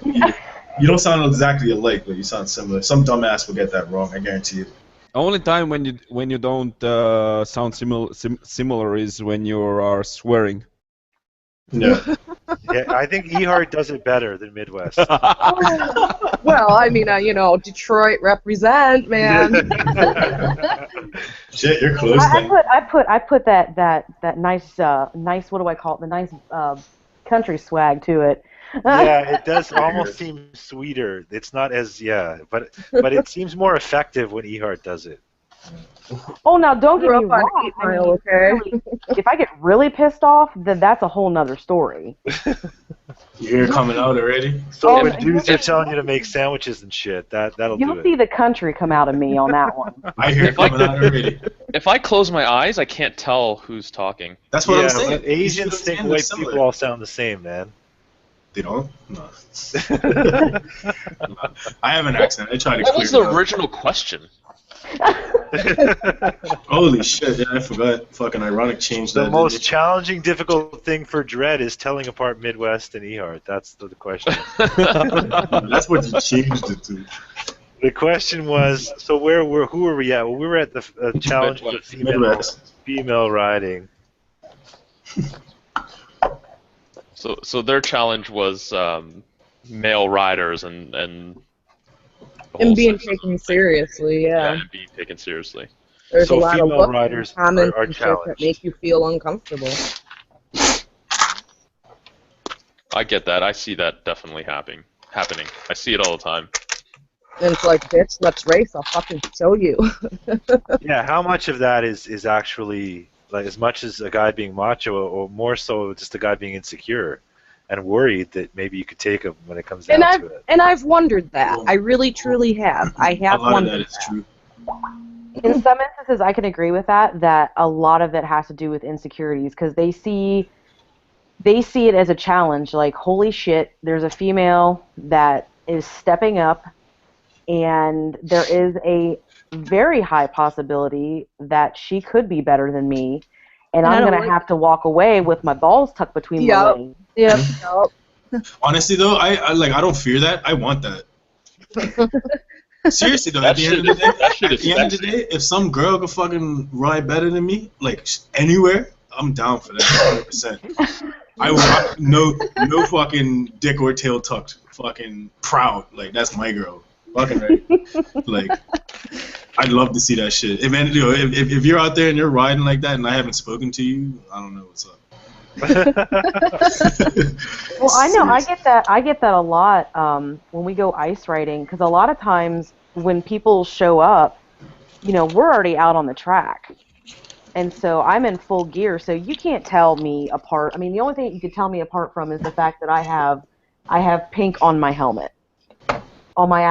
You don't sound exactly alike, but you sound similar. Some dumbass will get that wrong. I guarantee you. Only time when you don't sound similar is when you are swearing. Yeah. Yeah, I think Ehart does it better than Midwest. Well, I mean, Detroit represent, man. Shit, you're close. Then. I put that nice what do I call it? The nice country swag to it. Yeah, it does almost seem sweeter. It's not as but it seems more effective when Ehart does it. Oh, now don't get Grew me up on wrong. 8 I mean, Mile, okay? really, if I get really pissed off, then that's a whole nother story. You hear it coming out already? So when dudes are telling you to make sandwiches and shit, that'll do You'll it. see the country come out of me on that one. I hear it coming out already. If I close my eyes, I can't tell who's talking. That's what I'm Yeah, saying. but Asians think white people all sound the same, man. They don't? No. I have an accent. I try to What clear was it the up. original question? Holy shit, yeah, I forgot. Fucking ironic change The that. most challenging, difficult thing for Dredd is telling apart Midwest and Ehart. That's the question. That's what you changed it to. The question was, so who were we at? Well, we were at the challenge of Midwest. female riding. So their challenge was male riders and the whole And being sex- taken seriously, yeah. and being taken seriously. There's So a lot of female looks riders and comments are and shit that challenged. make you feel uncomfortable. I get that. I see that definitely happening. I see it all the time. And it's like, bitch, let's race. I'll fucking show you. Yeah, how much of that is actually, like, as much as a guy being macho, or more so just a guy being insecure and worried that maybe you could take him when it comes down to it? And I've wondered that. I really, truly have. I have A lot of wondered that is true. In some instances, I can agree with that a lot of it has to do with insecurities because they see it as a challenge. Like, holy shit, there's a female that is stepping up, and there is a very high possibility that she could be better than me, and I'm going to have to walk away with my balls tucked between my legs. Yep. Honestly, though, I don't fear that. I want that. Seriously, though, at the end of the day, if some girl could fucking ride better than me, like anywhere, I'm down for that 100%. I will no fucking dick or tail tucked. Fucking proud. Like, that's my girl. Fucking right. Like, I'd love to see that shit. If you're out there and you're riding like that and I haven't spoken to you, I don't know what's up. Well, I know I get that a lot when we go ice riding because a lot of times when people show up, we're already out on the track, and so I'm in full gear, so you can't tell me apart. I mean, the only thing you could tell me apart from is the fact that I have pink on my helmet. On my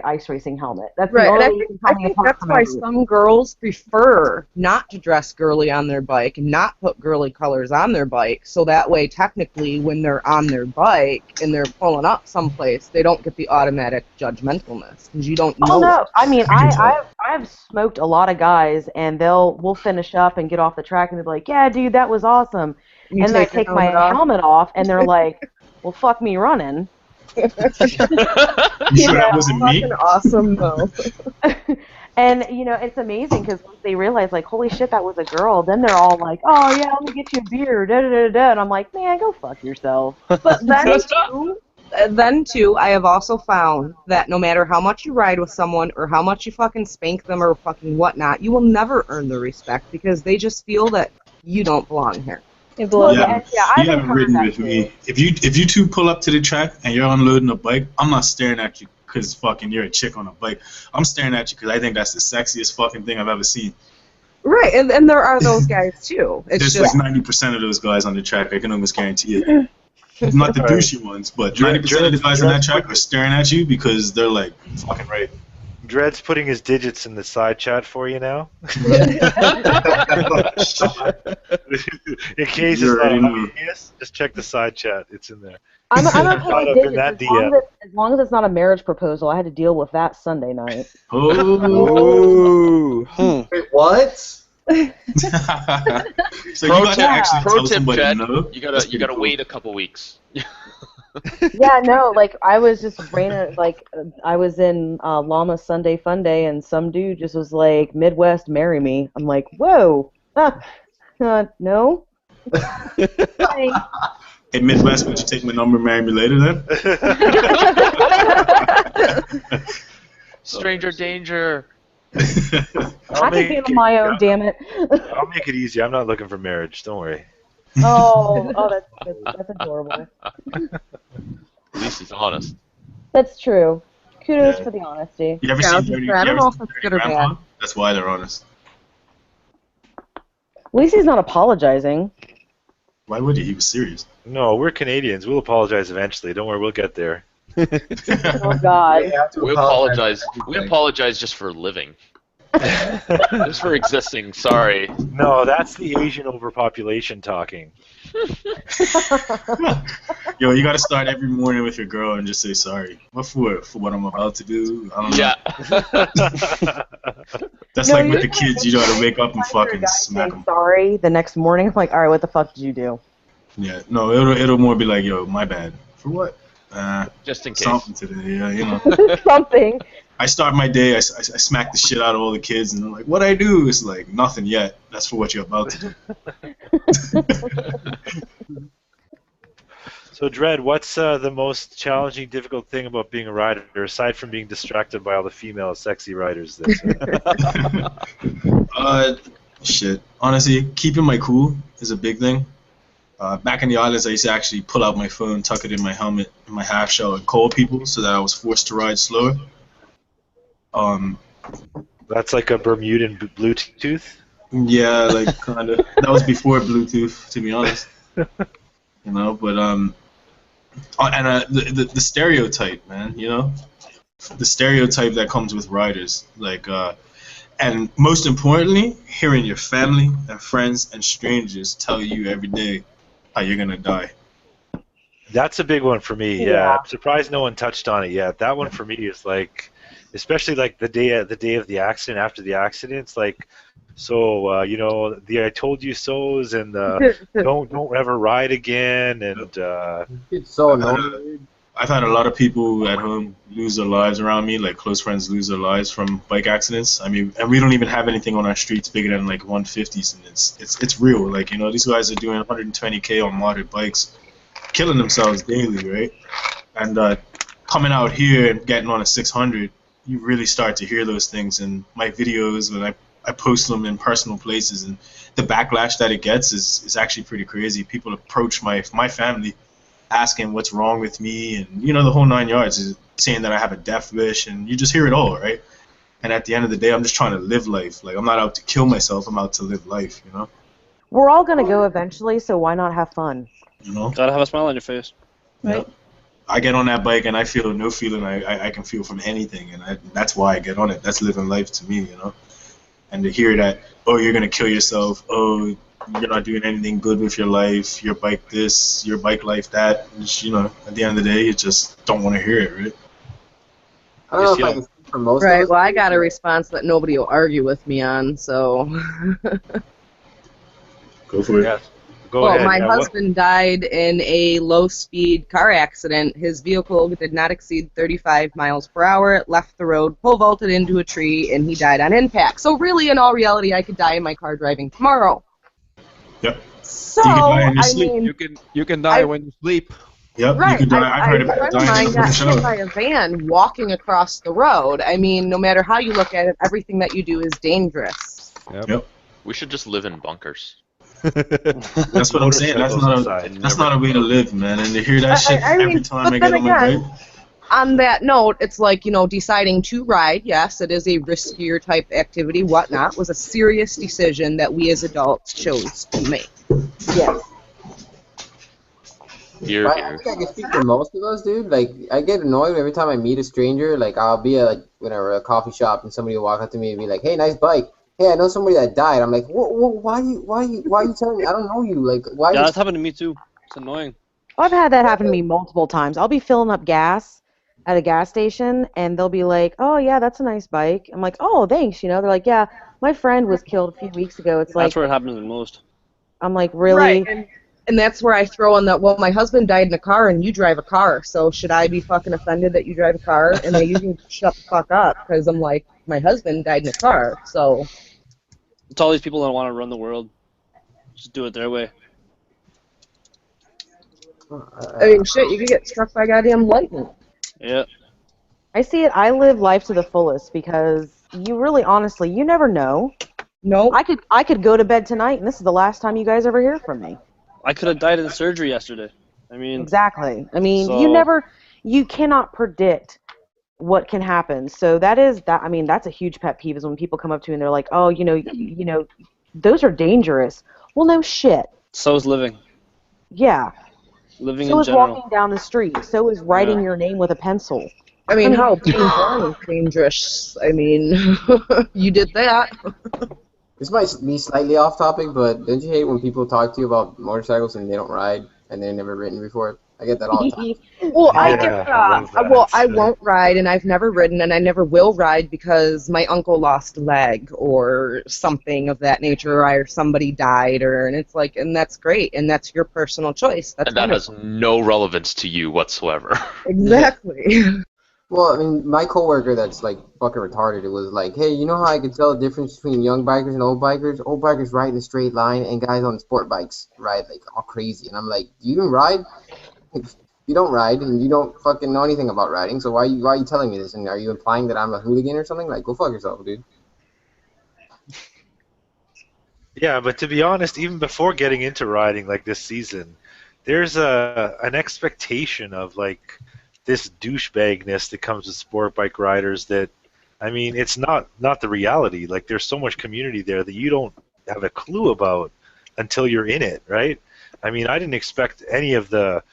ice racing helmet. That's Right, the and only I way you think, can tell me apart that's from why everything. some girls prefer not to dress girly on their bike and not put girly colors on their bike, so that way, technically, when they're on their bike and they're pulling up someplace, they don't get the automatic judgmentalness, because you don't know. Oh no! I mean, I've smoked a lot of guys, and we'll finish up and get off the track, and they'll be like, "Yeah, dude, that was awesome," and then I take my helmet off, and they're like, "Well, fuck me running." You sure that wasn't me? Fucking awesome, though. And, it's amazing because once they realize, like, holy shit, that was a girl, then they're all like, oh, yeah, let me get you a beer, da-da-da-da, and I'm like, man, go fuck yourself. But then, too, I have also found that no matter how much you ride with someone or how much you fucking spank them or fucking whatnot, you will never earn their respect because they just feel that you don't belong here. It blows You up. haven't, Yeah, I've you haven't encountered ridden that with too. me. If you two pull up to the track and you're unloading a bike, I'm not staring at you because fucking you're a chick on a bike. I'm staring at you because I think that's the sexiest fucking thing I've ever seen. Right, and there are those guys too. It's There's just like 90% of those guys on the track. I can almost guarantee it. Not the All right. douchey ones, but 90% of the guys on that track are staring at you because they're like fucking right. Dred's putting his digits in the side chat for you now. In case You it's not already know. obvious, just check the side chat. It's in there. I'm okay Caught with up in digits that as long as it's not a marriage proposal. I had to deal with that Sunday night. Oh. Ooh. Wait, what? So you got to actually Pro tell tip, somebody Jed, no. you That's gotta pretty cool. wait a couple weeks. Yeah, no, like I was just random, like I was in Llama Sunday Fun Day, and some dude just was like, "Midwest, marry me." I'm like, "Whoa, no." Thanks. Hey Midwest, would you take my number and marry me later then? Stranger danger. I can handle my own, damn it. I'll make it easy. I'm not looking for marriage. Don't worry. Oh, that's adorable. At least he's honest. That's true. Kudos Yeah. for the honesty. You ever Yeah, I seen was Dirty? gonna say, I You don't ever know if seen that's Dirty good or Grandpa? bad. That's why they're honest. At least he's not apologizing. Why would he? He was serious. No, we're Canadians. We'll apologize eventually. Don't worry, we'll get there. Oh God. They have to We apologize. We apologize just for living. Just for existing. Sorry. No, that's the Asian overpopulation talking. Yo, you gotta start every morning with your girl and just say sorry. What for? For what I'm about to do? I don't know. Yeah. That's No, like with you're the kids. You gotta wake up and fucking smack them. Sorry. The next morning, I'm like, all right, what the fuck did you do? Yeah. No, it'll more be like, yo, my bad. For what? Just in case. Something today. Yeah, you know. Something. I start my day. I smack the shit out of all the kids, and they're like, "What I do?" It's like nothing yet. That's for what you're about to do. So, Dred, what's the most challenging, difficult thing about being a rider, aside from being distracted by all the female sexy riders? Shit. Honestly, keeping my cool is a big thing. Back in the islands, I used to actually pull out my phone, tuck it in my helmet, in my half shell, and call people so that I was forced to ride slower. That's like a Bermudan Bluetooth? Yeah, like kind of. That was before Bluetooth, to be honest. You know, but the stereotype, man. You know, the stereotype that comes with riders, like, and most importantly, hearing your family and friends and strangers tell you every day how you're gonna die. That's a big one for me. Yeah, Yeah. I'm surprised no one touched on it yet. That one for me is like, especially like the day of the accident, after the accident. It's like, so you know, the I told you so's and don't ever ride again, and It's so annoying. I've had a lot of people at home lose their lives around me, like close friends lose their lives from bike accidents. I mean, and we don't even have anything on our streets bigger than like 150s, and it's real. Like, you know, these guys are doing 120K on modded bikes, killing themselves daily, right? And coming out here and getting on a 600, you really start to hear those things. And my videos, when I post them in personal places, and the backlash that it gets is actually pretty crazy. People approach my family asking what's wrong with me, and you know, the whole 9 yards, is saying that I have a death wish, and you just hear it all, right? And at the end of the day, I'm just trying to live life. Like, I'm not out to kill myself, I'm out to live life, you know? We're all gonna go eventually, so why not have fun? You know? Gotta have a smile on your face. Right. I get on that bike and I feel no feeling I can feel from anything, and that's why I get on it. That's living life to me, you know? And to hear that, oh, you're gonna kill yourself, oh, you're not doing anything good with your life, your bike this, your bike life that, just, you know, at the end of the day, you just don't want to hear it, right? I don't know if I can speak for most of Right, us. well, I got a response that nobody will argue with me on, so. Go for it. yeah. Go Well, ahead. my yeah, what- husband died in a low-speed car accident. His vehicle did not exceed 35 miles per hour. It left the road, pole vaulted into a tree, and he died on impact. So really, in all reality, I could die in my car driving tomorrow. Yep. So, You could die in your I sleep. mean, You can die I- when you sleep. Yep, you right, could die. I've heard a about friend of dying mine in the got shower. hit by a van walking across the road. I mean, no matter how you look at it, everything that you do is dangerous. Yep. Yep. We should just live in bunkers. That's what I'm saying. That's not a way to live, man. And to hear that shit I every mean, time but I then get on my again, bike. on that note, it's like, deciding to ride, yes, it is a riskier type activity, whatnot, was a serious decision that we as adults chose to make. Yes. But I think I can speak for most of us, dude. Like, I get annoyed every time I meet a stranger. Like, I'll be at whenever a coffee shop and somebody will walk up to me and be like, "Hey, nice bike. Hey, I know somebody that died." I'm like, why you telling me? I don't know you. Like, why? Yeah, that's happened to me too. It's annoying. I've had that happen to me multiple times. I'll be filling up gas at a gas station, and they'll be like, "Oh yeah, that's a nice bike." I'm like, "Oh, thanks." They're like, "Yeah, my friend was killed a few weeks ago." It's That's like, where it happens the most. I'm like, Right, really? and that's where I throw in that, well, my husband died in a car and you drive a car, so should I be fucking offended that you drive a car? And they usually shut the fuck up, because I'm like, my husband died in a car, so... It's all these people that want to run the world. Just do it their way. I mean, shit, you could get struck by goddamn lightning. Yeah. I see it. I live life to the fullest because you really, honestly, you never know. No. I could go to bed tonight, and this is the last time you guys ever hear from me. I could have died in surgery yesterday. I mean. Exactly. I mean, so... you cannot predict what can happen. So that's a huge pet peeve is when people come up to me and they're like, "Oh, those are dangerous." Well, no shit. So is living. Yeah. Living so in is general. walking down the street. So is writing your name with a pencil. I mean, how being born is dangerous. I mean, you did that. This might be slightly off topic, but don't you hate when people talk to you about motorcycles and they don't ride and they've never ridden before? I get that all the time. Well, Yeah, I get I love that. well, I won't ride, and I've never ridden, and I never will ride because my uncle lost a leg or something of that nature, or somebody died, and it's like, and that's great, and that's your personal choice. That's and that wonderful. has no relevance to you whatsoever. Exactly. Well, I mean, my coworker that's like fucking retarded, it was like, hey, you know how I can tell the difference between young bikers and old bikers? Old bikers ride in a straight line, and guys on sport bikes ride like all crazy. And I'm like, do you even ride? If you don't ride, and you don't fucking know anything about riding, so why are you telling me this? And are you implying that I'm a hooligan or something? Like, go fuck yourself, dude. Yeah, but to be honest, even before getting into riding like this season, there's an expectation of like this douchebagness that comes with sport bike riders that, I mean, it's not the reality. Like, there's so much community there that you don't have a clue about until you're in it, right? I mean, I didn't expect any of the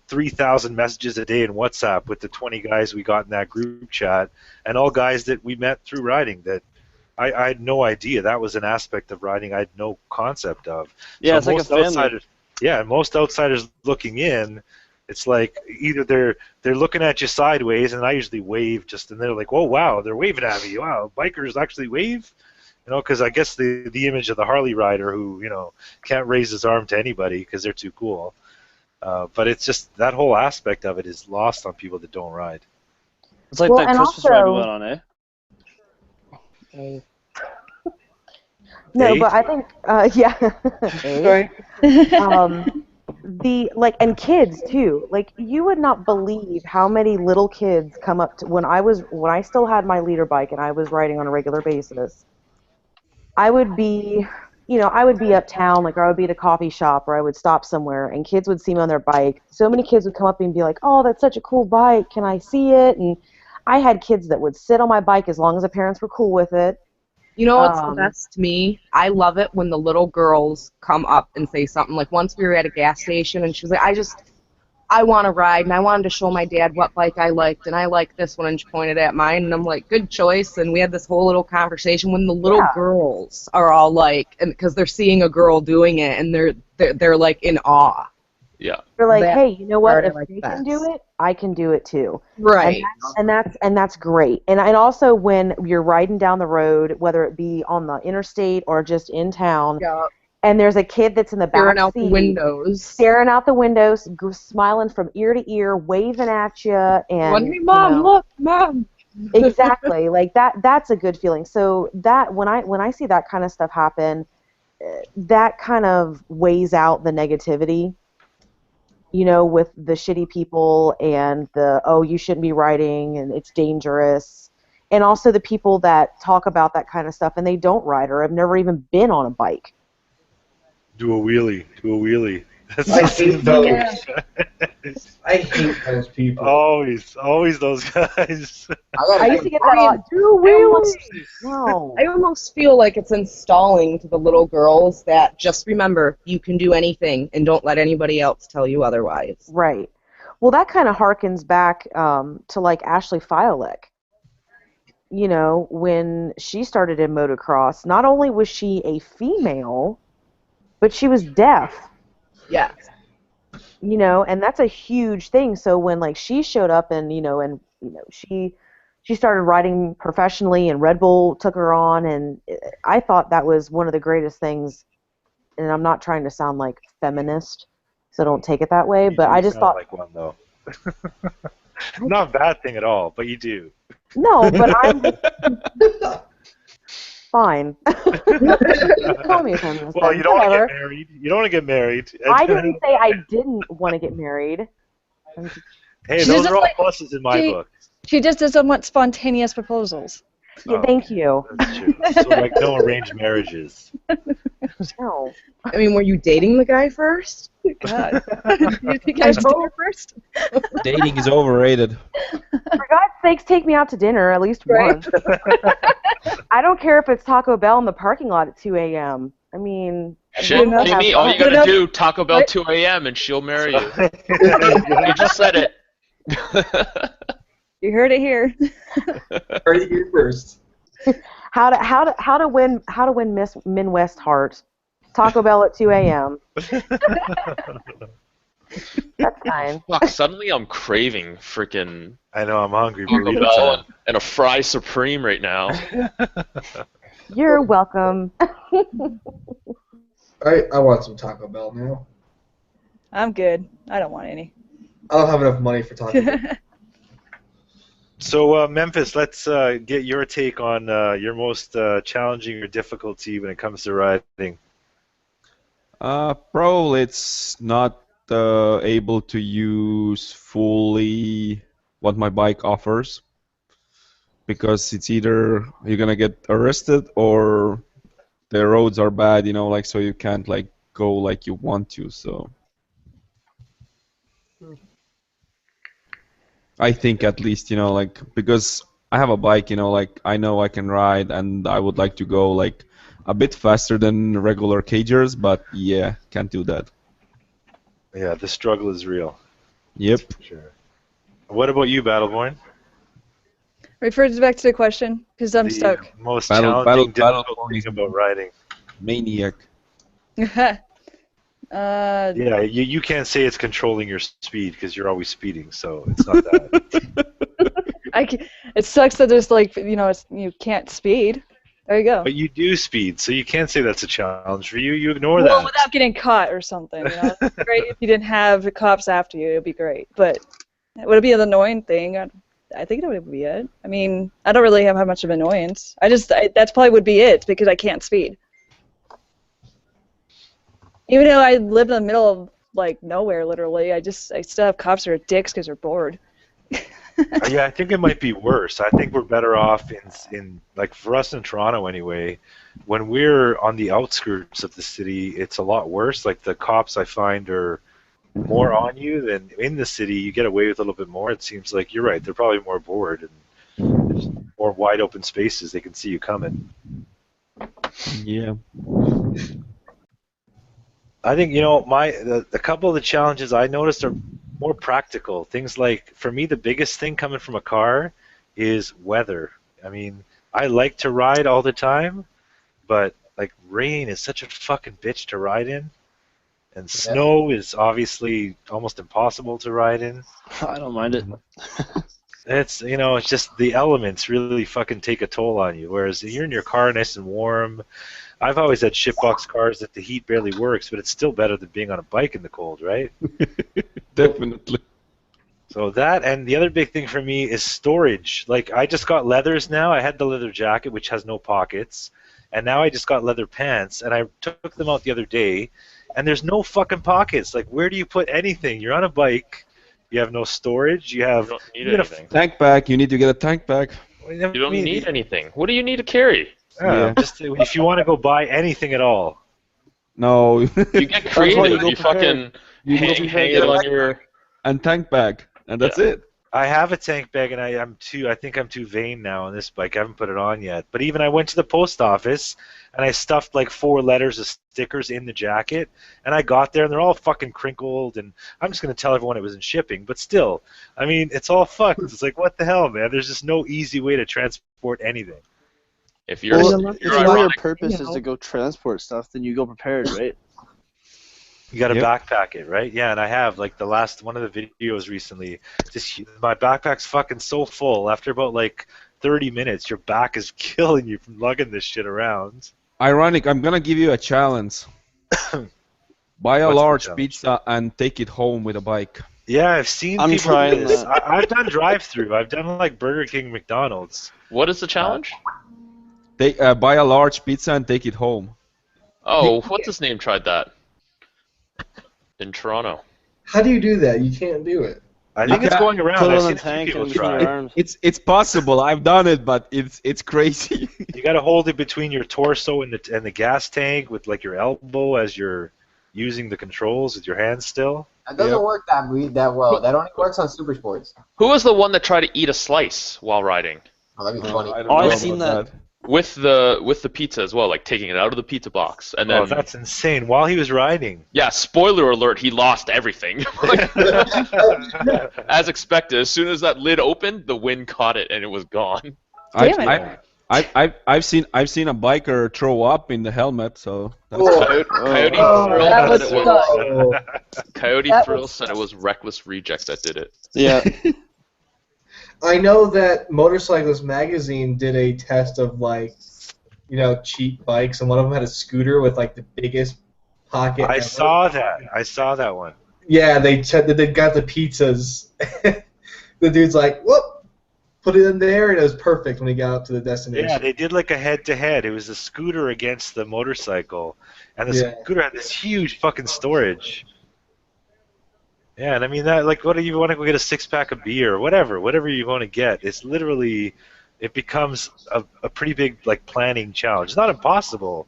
3,000 messages a day in WhatsApp with the 20 guys we got in that group chat, and all guys that we met through riding that I had no idea that was an aspect of riding I had no concept of. Yeah, so it's like a family. Most outsiders looking in, it's like either they're looking at you sideways, and I usually wave and they're like, "Oh wow, they're waving at me! Wow, bikers actually wave." Because I guess the image of the Harley rider who can't raise his arm to anybody because they're too cool. But it's just that whole aspect of it is lost on people that don't ride. It's like that Christmas ride we went on, eh? No, but I think Sorry. And kids too. Like, you would not believe how many little kids come up to when I still had my leader bike and I was riding on a regular basis. I would be uptown, like, or I would be at a coffee shop, or I would stop somewhere, and kids would see me on their bike. So many kids would come up and be like, "Oh, that's such a cool bike. Can I see it?" And I had kids that would sit on my bike as long as the parents were cool with it. You know what's the best to me? I love it when the little girls come up and say something. Like, once we were at a gas station, and she was like, I want to ride, and I wanted to show my dad what bike I liked, and I like this one, and she pointed at mine, and I'm like, good choice, and we had this whole little conversation when the little girls are all like, and because they're seeing a girl doing it, and they're like in awe. Yeah. They're like, hey, you know what? If like they can do it, I can do it too. Right. And that's great. And also when you're riding down the road, whether it be on the interstate or just in town, and there's a kid that's in the back seat, staring out the windows, smiling from ear to ear, waving at you, and hey, Mom, look, Mom. Exactly. Like that's a good feeling. So that when I see that kind of stuff happen, that kind of weighs out the negativity. With the shitty people and you shouldn't be riding and it's dangerous. And also the people that talk about that kind of stuff and they don't ride or have never even been on a bike. Do a wheelie. Do a wheelie. That's I just hate those. Yeah. I hate those people. always those guys. I used to get that a lot. Do I almost, wheelies. No. I almost feel like it's installing to the little girls that just remember you can do anything and don't let anybody else tell you otherwise. Right. Well, that kind of harkens back to like Ashley Fialek. You know, when she started in motocross, not only was she a female, but she was deaf. Yeah. You know, and that's a huge thing. So when like she showed up and she started riding professionally and Red Bull took her on, and I thought that was one of the greatest things. And I'm not trying to sound like feminist, so don't take it that way, but I just thought like one though. Not a bad thing at all, but you do. no, but I'm fine. Call me a feminist. Well, then. you don't want to Whatever. get married. You don't want to get married. I didn't say I didn't want to get married. Hey, She those just are all like- pluses in my book. She just doesn't want spontaneous proposals. Yeah, thank you. That's true. So like no arranged marriages. No. I mean, were you dating the guy first? God. You think I should do her first? Dating is overrated. For God's sakes, take me out to dinner at least Right. once. I don't care if it's Taco Bell in the parking lot at 2 a.m. I mean, Shit, enough. Amy, all you Good gotta enough. do, Taco Bell What? 2 a.m. and she'll marry you. You just said it. You heard it here. Right here first. how to win Miss Midwest heart? Taco Bell at 2 a.m. That's fine. Fuck, suddenly I'm craving freaking I know I'm hungry. Taco Burrito Bell time. and a fry supreme right now. You're welcome. I want some Taco Bell now. I'm good. I don't want any. I don't have enough money for Taco Bell. So Memphis, let's get your take on your most challenging or difficulty when it comes to riding. Probably it's not able to use fully what my bike offers, because it's either you're gonna get arrested or the roads are bad, you know, like so you can't like go like you want to. So I think at least, you know, like because I have a bike, you know, like I know I can ride and I would like to go like a bit faster than regular cagers, but yeah, can't do that. Yeah, the struggle is real. Yep. For sure. What about you, Battleborn? Refer back to the question, because I'm The stuck. most Battle- challenging, Battle- difficult thing about riding. Maniac. Yeah, you can't say it's controlling your speed because you're always speeding, so it's not that. It sucks that there's like, you can't speed. There you go. But you do speed, so you can't say that's a challenge for you. You ignore Well, that. without getting caught or something. It'd be great if you didn't have the cops after you. It'd be great. But would it be an annoying thing? I think it would be it. I mean, I don't really have much of annoyance. That's probably would be it because I can't speed. Even though I live in the middle of like nowhere, literally, I still have cops that are dicks because they're bored. Yeah, I think it might be worse. I think we're better off in like for us in Toronto anyway. When we're on the outskirts of the city, it's a lot worse. Like the cops, I find, are more on you than in the city. You get away with a little bit more. It seems like you're right. They're probably more bored and there's more wide open spaces. They can see you coming. Yeah. I think the couple of the challenges I noticed are more practical. Things like, for me, the biggest thing coming from a car is weather. I mean, I like to ride all the time, but like rain is such a fucking bitch to ride in, and snow is obviously almost impossible to ride in. I don't mind it. It's it's just the elements really fucking take a toll on you. Whereas you're in your car, nice and warm. I've always had shitbox cars that the heat barely works, but it's still better than being on a bike in the cold, right? Definitely. So that, and the other big thing for me is storage. Like, I just got leathers now. I had the leather jacket, which has no pockets, and now I just got leather pants, and I took them out the other day, and there's no fucking pockets. Like, where do you put anything? You're on a bike. You have no storage. You have... You don't need anything. Tank pack. You need to get a tank pack. You don't need anything. What do you need to carry? Just if you want to go buy anything at all. No. You get That's why you creative. go You prepared. fucking You hang it on your. and tank bag, and that's it. I have a tank bag, and I think I'm too vain now on this bike. I haven't put it on yet. But even I went to the post office, and I stuffed like 4 letters of stickers in the jacket, and I got there, and they're all fucking crinkled, and I'm just gonna tell everyone it was in shipping. But still, I mean, it's all fucked. It's like, what the hell, man? There's just no easy way to transport anything. If you're, Well, if if you're you know your ironic, purpose is to go transport stuff, then you go prepared, right? You got to Yep. backpack it, right? Yeah, and I have like the last one of the videos recently. My backpack's fucking so full. After about like 30 minutes, your back is killing you from lugging this shit around. Ironic. I'm gonna give you a challenge. Buy a What's the large challenge? pizza and take it home with a bike. Yeah, I've seen I'm people trying do this. that. I've done drive-through. I've done like Burger King, McDonald's. what is the challenge? Buy a large pizza and take it home. Oh, what's his name tried that? In Toronto. How do you do that? You can't do it. I think it's going around. Put it I've on seen the a few tank people and between try. your arms. It's possible. I've done it, but it's crazy. You got to hold it between your torso and the gas tank with like your elbow as you're using the controls with your hands still. That doesn't work that well. That only works on super sports. Who was the one that tried to eat a slice while riding? Oh, that'd be funny. I don't Oh, know I've seen about that. With the pizza as well, like taking it out of the pizza box, and then Oh, that's insane. While he was riding. yeah, spoiler alert, he lost everything. As expected, as soon as that lid opened, the wind caught it and it was gone. Damn it. I've seen a biker throw up in the helmet, so that's Coyote Oh, Thrill that was said it was Oh. Coyote that Thrill was said it was Reckless Reject that did it. Yeah. I know that Motorcyclist Magazine did a test of like, cheap bikes, and one of them had a scooter with like the biggest pocket. I ever. saw that. I saw that one. Yeah, they got the pizzas. The dude's like, whoop, put it in there, and it was perfect when he got up to the destination. Yeah, they did like a head-to-head. It was the scooter against the motorcycle, and the Yeah. scooter had this huge fucking storage. Yeah, and I mean that, like, what do you want to go get a 6-pack of beer, whatever you want to get? It's literally, it becomes a pretty big like planning challenge. It's not impossible,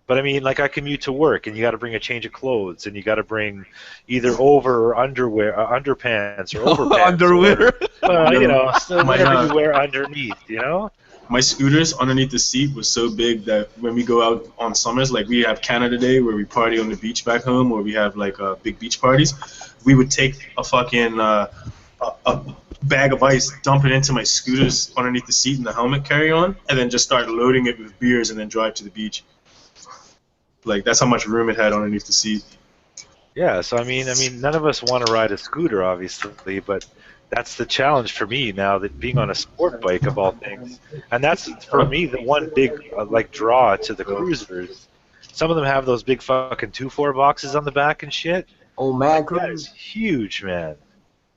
but I mean, like, I commute to work, and you got to bring a change of clothes, and you got to bring either over or underwear, underpants or overpants, underwear. still My, whatever you wear underneath, My scooters underneath the seat was so big that when we go out on summers, like we have Canada Day where we party on the beach back home, or we have like big beach parties, we would take a fucking a bag of ice, dump it into my scooters underneath the seat in the helmet carry-on, and then just start loading it with beers and then drive to the beach. Like that's how much room it had underneath the seat. Yeah, so I mean, none of us want to ride a scooter, obviously, but that's the challenge for me now, that being on a sport bike of all things, and that's for me the one big like draw to the cruisers. Some of them have those big fucking 2.4 boxes on the back and shit. Old man That is cruisers. huge, man.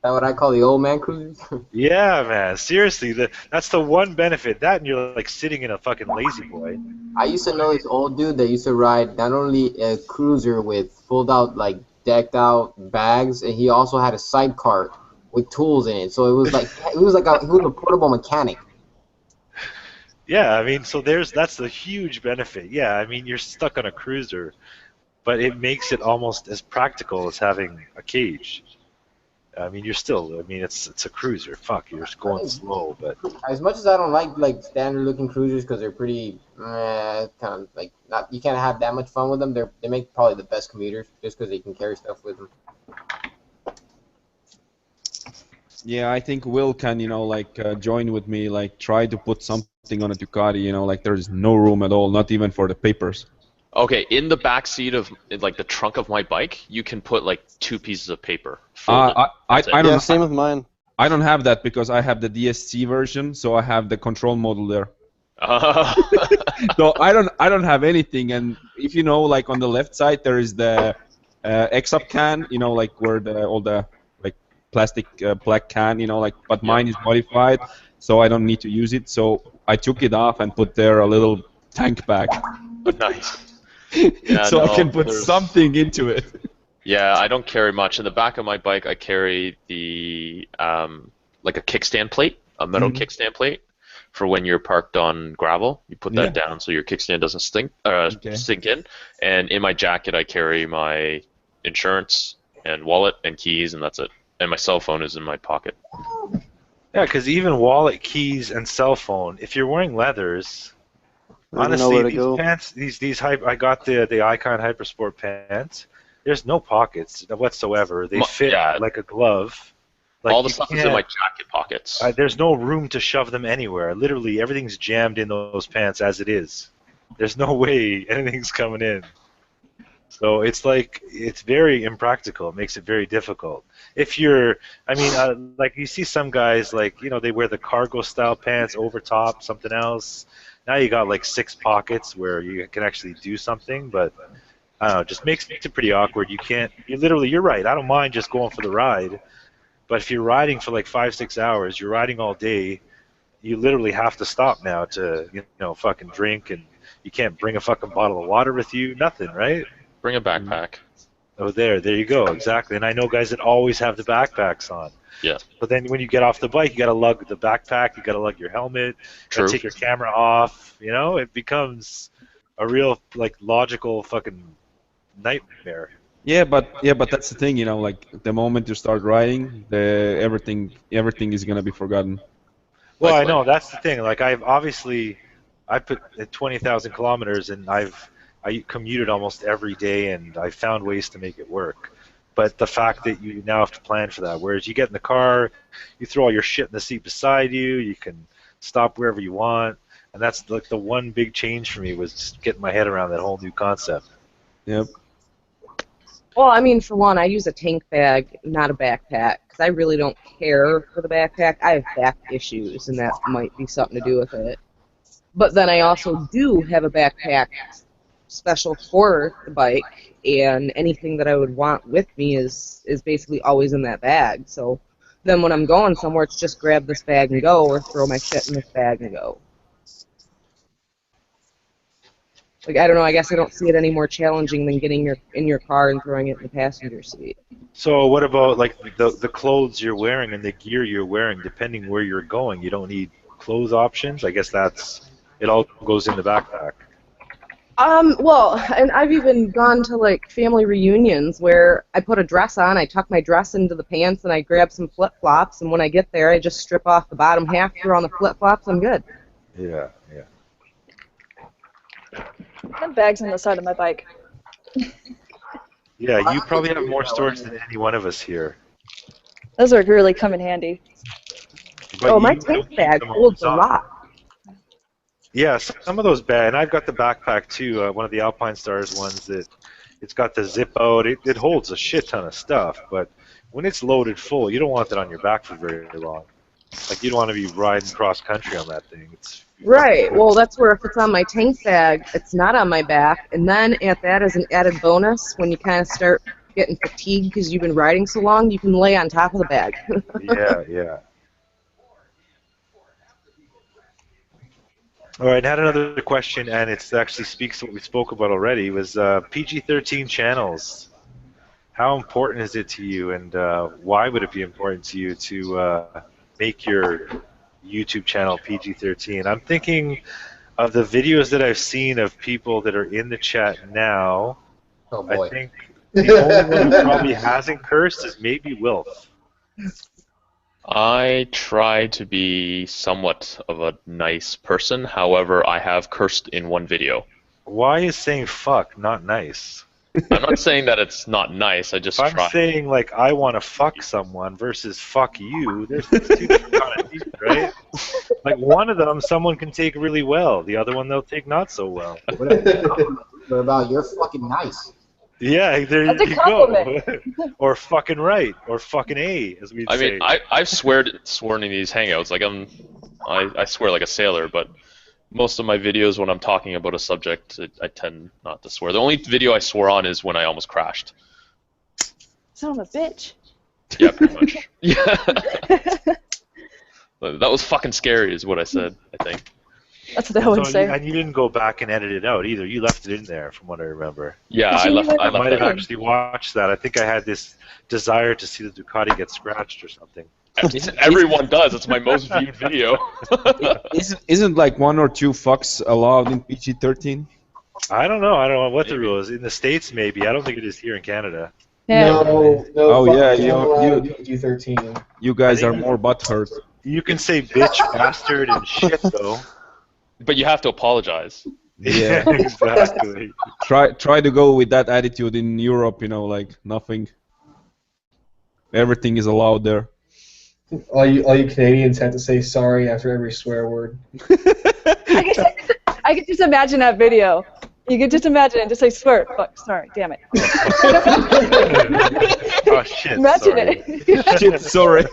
That what I call the old man cruisers. Yeah, man. Seriously, that's the one benefit. That and you're like sitting in a fucking lazy boy. I used to know this old dude that used to ride not only a cruiser with fold out, like decked out bags, and he also had a sidecar with tools in it. So it was like he was a portable mechanic. Yeah, I mean, so that's the huge benefit. Yeah, I mean, you're stuck on a cruiser, but it makes it almost as practical as having a cage. I mean, it's a cruiser. Fuck, you're just going slow, but As much as I don't like standard looking cruisers because they're pretty kind of like not, you can't have that much fun with them. They make probably the best commuters just because they can carry stuff with them. Yeah, I think Will can, join with me, like try to put something on a Ducati, like there's no room at all, not even for the papers. Okay, in the back seat of like the trunk of my bike, you can put like 2 pieces of paper. I That's it. don't Yeah, same with mine. I don't have that because I have the DSC version, so I have the control module there. So I don't have anything, and if like on the left side there is the X-Up can, like where all the like plastic black can, but mine is modified, so I don't need to use it. So I took it off and put there a little tank bag. Nice. Yeah, so no, I can put there's- something into it. Yeah, I don't carry much. In the back of my bike, I carry the like a kickstand plate, a metal kickstand plate, for when you're parked on gravel. You put that down so your kickstand doesn't sink in. And in my jacket, I carry my insurance and wallet and keys, and that's it. And my cell phone is in my pocket. Yeah, because even wallet, keys, and cell phone, if you're wearing leathers, honestly, these pants, I got the Icon Hypersport pants. There's no pockets whatsoever. They fit like a glove. Like, all the stuff is in my jacket pockets. There's no room to shove them anywhere. Literally, everything's jammed in those pants as it is. There's no way anything's coming in. So it's like, it's very impractical. It makes it very difficult. If you're, like you see some guys, like, they wear the cargo style pants over top, something else. Now you got like 6 pockets where you can actually do something, but I don't know, it just makes it pretty awkward. You're right. I don't mind just going for the ride. But if you're riding for like 5-6 hours, you're riding all day, you literally have to stop now to, fucking drink, and you can't bring a fucking bottle of water with you, nothing, right? Bring a backpack. Oh, there you go, exactly. And I know guys that always have the backpacks on. Yeah. But then when you get off the bike, you got to lug the backpack, you got to lug your helmet, True. Take your camera off, it becomes a real, like, logical fucking nightmare. Yeah, but that's the thing, like the moment you start riding, everything is gonna be forgotten. Well, I know that's the thing. Like, I put 20,000 kilometers, and I commuted almost every day, and I found ways to make it work. But the fact that you now have to plan for that, whereas you get in the car, you throw all your shit in the seat beside you, you can stop wherever you want, and that's like the one big change for me, was just getting my head around that whole new concept. Yep. Well, for one, I use a tank bag, not a backpack, because I really don't care for the backpack. I have back issues, and that might be something to do with it. But then I also do have a backpack special for the bike, and anything that I would want with me is basically always in that bag. So then when I'm going somewhere, it's just grab this bag and go, or throw my shit in this bag and go. Like, I don't know, I guess I don't see it any more challenging than getting in your car and throwing it in the passenger seat. So what about, like, the clothes you're wearing and the gear you're wearing, depending where you're going? You don't need clothes options? I guess it all goes in the backpack. Well, and I've even gone to, like, family reunions where I put a dress on, I tuck my dress into the pants, and I grab some flip-flops, and when I get there, I just strip off the bottom half, throw on the flip-flops, I'm good. Yeah. I have bags on the side of my bike. Yeah, you probably have more storage than any one of us here. Those are really come in handy. But my tank bag holds a lot. Yeah, some of those bags, and I've got the backpack too, one of the Alpine Stars ones that it's got the zip out. It holds a shit ton of stuff, but when it's loaded full, you don't want that on your back for very long. Like, you don't want to be riding cross country on that thing. Right. Well, that's where if it's on my tank bag, it's not on my back. And then at that, as an added bonus, when you kind of start getting fatigued because you've been riding so long, you can lay on top of the bag. Yeah. All right, I had another question, and it actually speaks to what we spoke about already, was PG-13 channels. How important is it to you, and why would it be important to you to make your YouTube channel PG-13? I'm thinking of the videos that I've seen of people that are in the chat now. Oh boy. I think the only one who probably hasn't cursed is maybe Wilf. I try to be somewhat of a nice person. However, I have cursed in one video. Why is saying fuck not nice? I'm not saying that it's not nice. I just if try. I'm saying, like, I want to fuck someone versus fuck you, there's two different connotations, right? Like, one of them someone can take really well. The other one they'll take not so well. What about you're fucking nice? Yeah, there That's a you compliment. go. Or fucking right, or fucking A, as we'd say. I mean, I've sworn in these hangouts. Like, I swear like a sailor, but most of my videos when I'm talking about a subject, I tend not to swear. The only video I swore on is when I almost crashed. Son of a bitch. Yeah, pretty much. Yeah. That was fucking scary, is what I said, I think. That's what I would say. And you didn't go back and edit it out either. You left it in there, from what I remember. Yeah, I might have that. actually watched that. I think I had this desire to see the Ducati get scratched or something. Everyone does. It's my most viewed video. Isn't like 1 or 2 fucks allowed in PG-13? I don't know. I don't know what the rule is. In the States, maybe. I don't think it is here in Canada. Yeah. No, Oh, yeah, fuck, you- not allowed you- in PG-13. You guys I are think- more butthurt. You can say bitch, bastard, and shit, though. But you have to apologize. Yeah. Exactly. Try to go with that attitude in Europe, like nothing. Everything is allowed there. All you Canadians have to say sorry after every swear word. I can just imagine that video. You can just imagine it. Just say swear. Fuck. Sorry. Damn it. Oh shit. Imagine Sorry. it. Shit, sorry.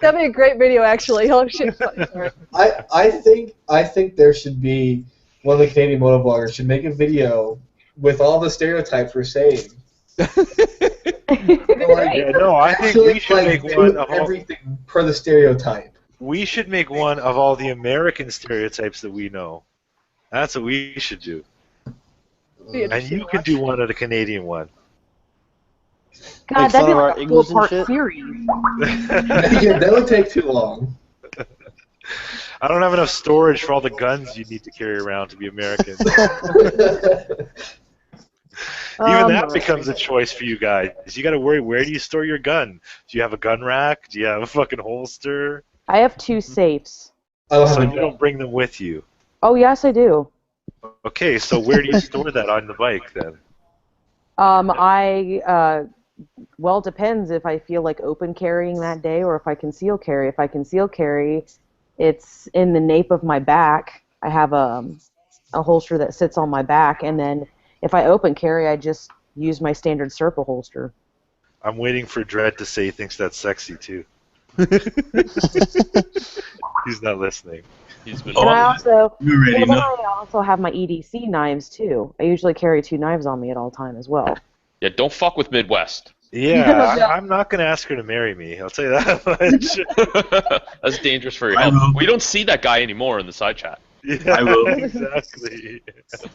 That'd be a great video, actually. Oh shit. Fuck. Sorry. I think there should be one of the Canadian motovloggers should make a video with all the stereotypes we're saying. Yeah, no, I think we should make do one of all. everything per the stereotype. We should make one of all the American stereotypes that we know. That's what we should do. And you can do one of the Canadian one. God, Make that'd be fun of our like a igloos and 4-part shit? series. Yeah, that would take too long. I don't have enough storage for all the guns you need to carry around to be American. Even that becomes a choice for you guys. You got to worry, where do you store your gun? Do you have a gun rack? Do you have a fucking holster? I have 2 safes. So you don't bring them with you. Oh, yes, I do. Okay, so where do you store that on the bike then? Well, it depends if I feel like open carrying that day or if I conceal carry. If I conceal carry, it's in the nape of my back. I have a holster that sits on my back, and then if I open carry, I just use my standard Serpa holster. I'm waiting for Dredd to say he thinks that's sexy too. He's not listening. He's been. And I also, You already well, then know. I also have my EDC knives too. I usually carry 2 knives on me at all time as well. Yeah, don't fuck with Midwest. Yeah, I'm not going to ask her to marry me. I'll tell you that much. That's dangerous for your I health. will. We don't see that guy anymore in the side chat. Yeah, I will. Exactly.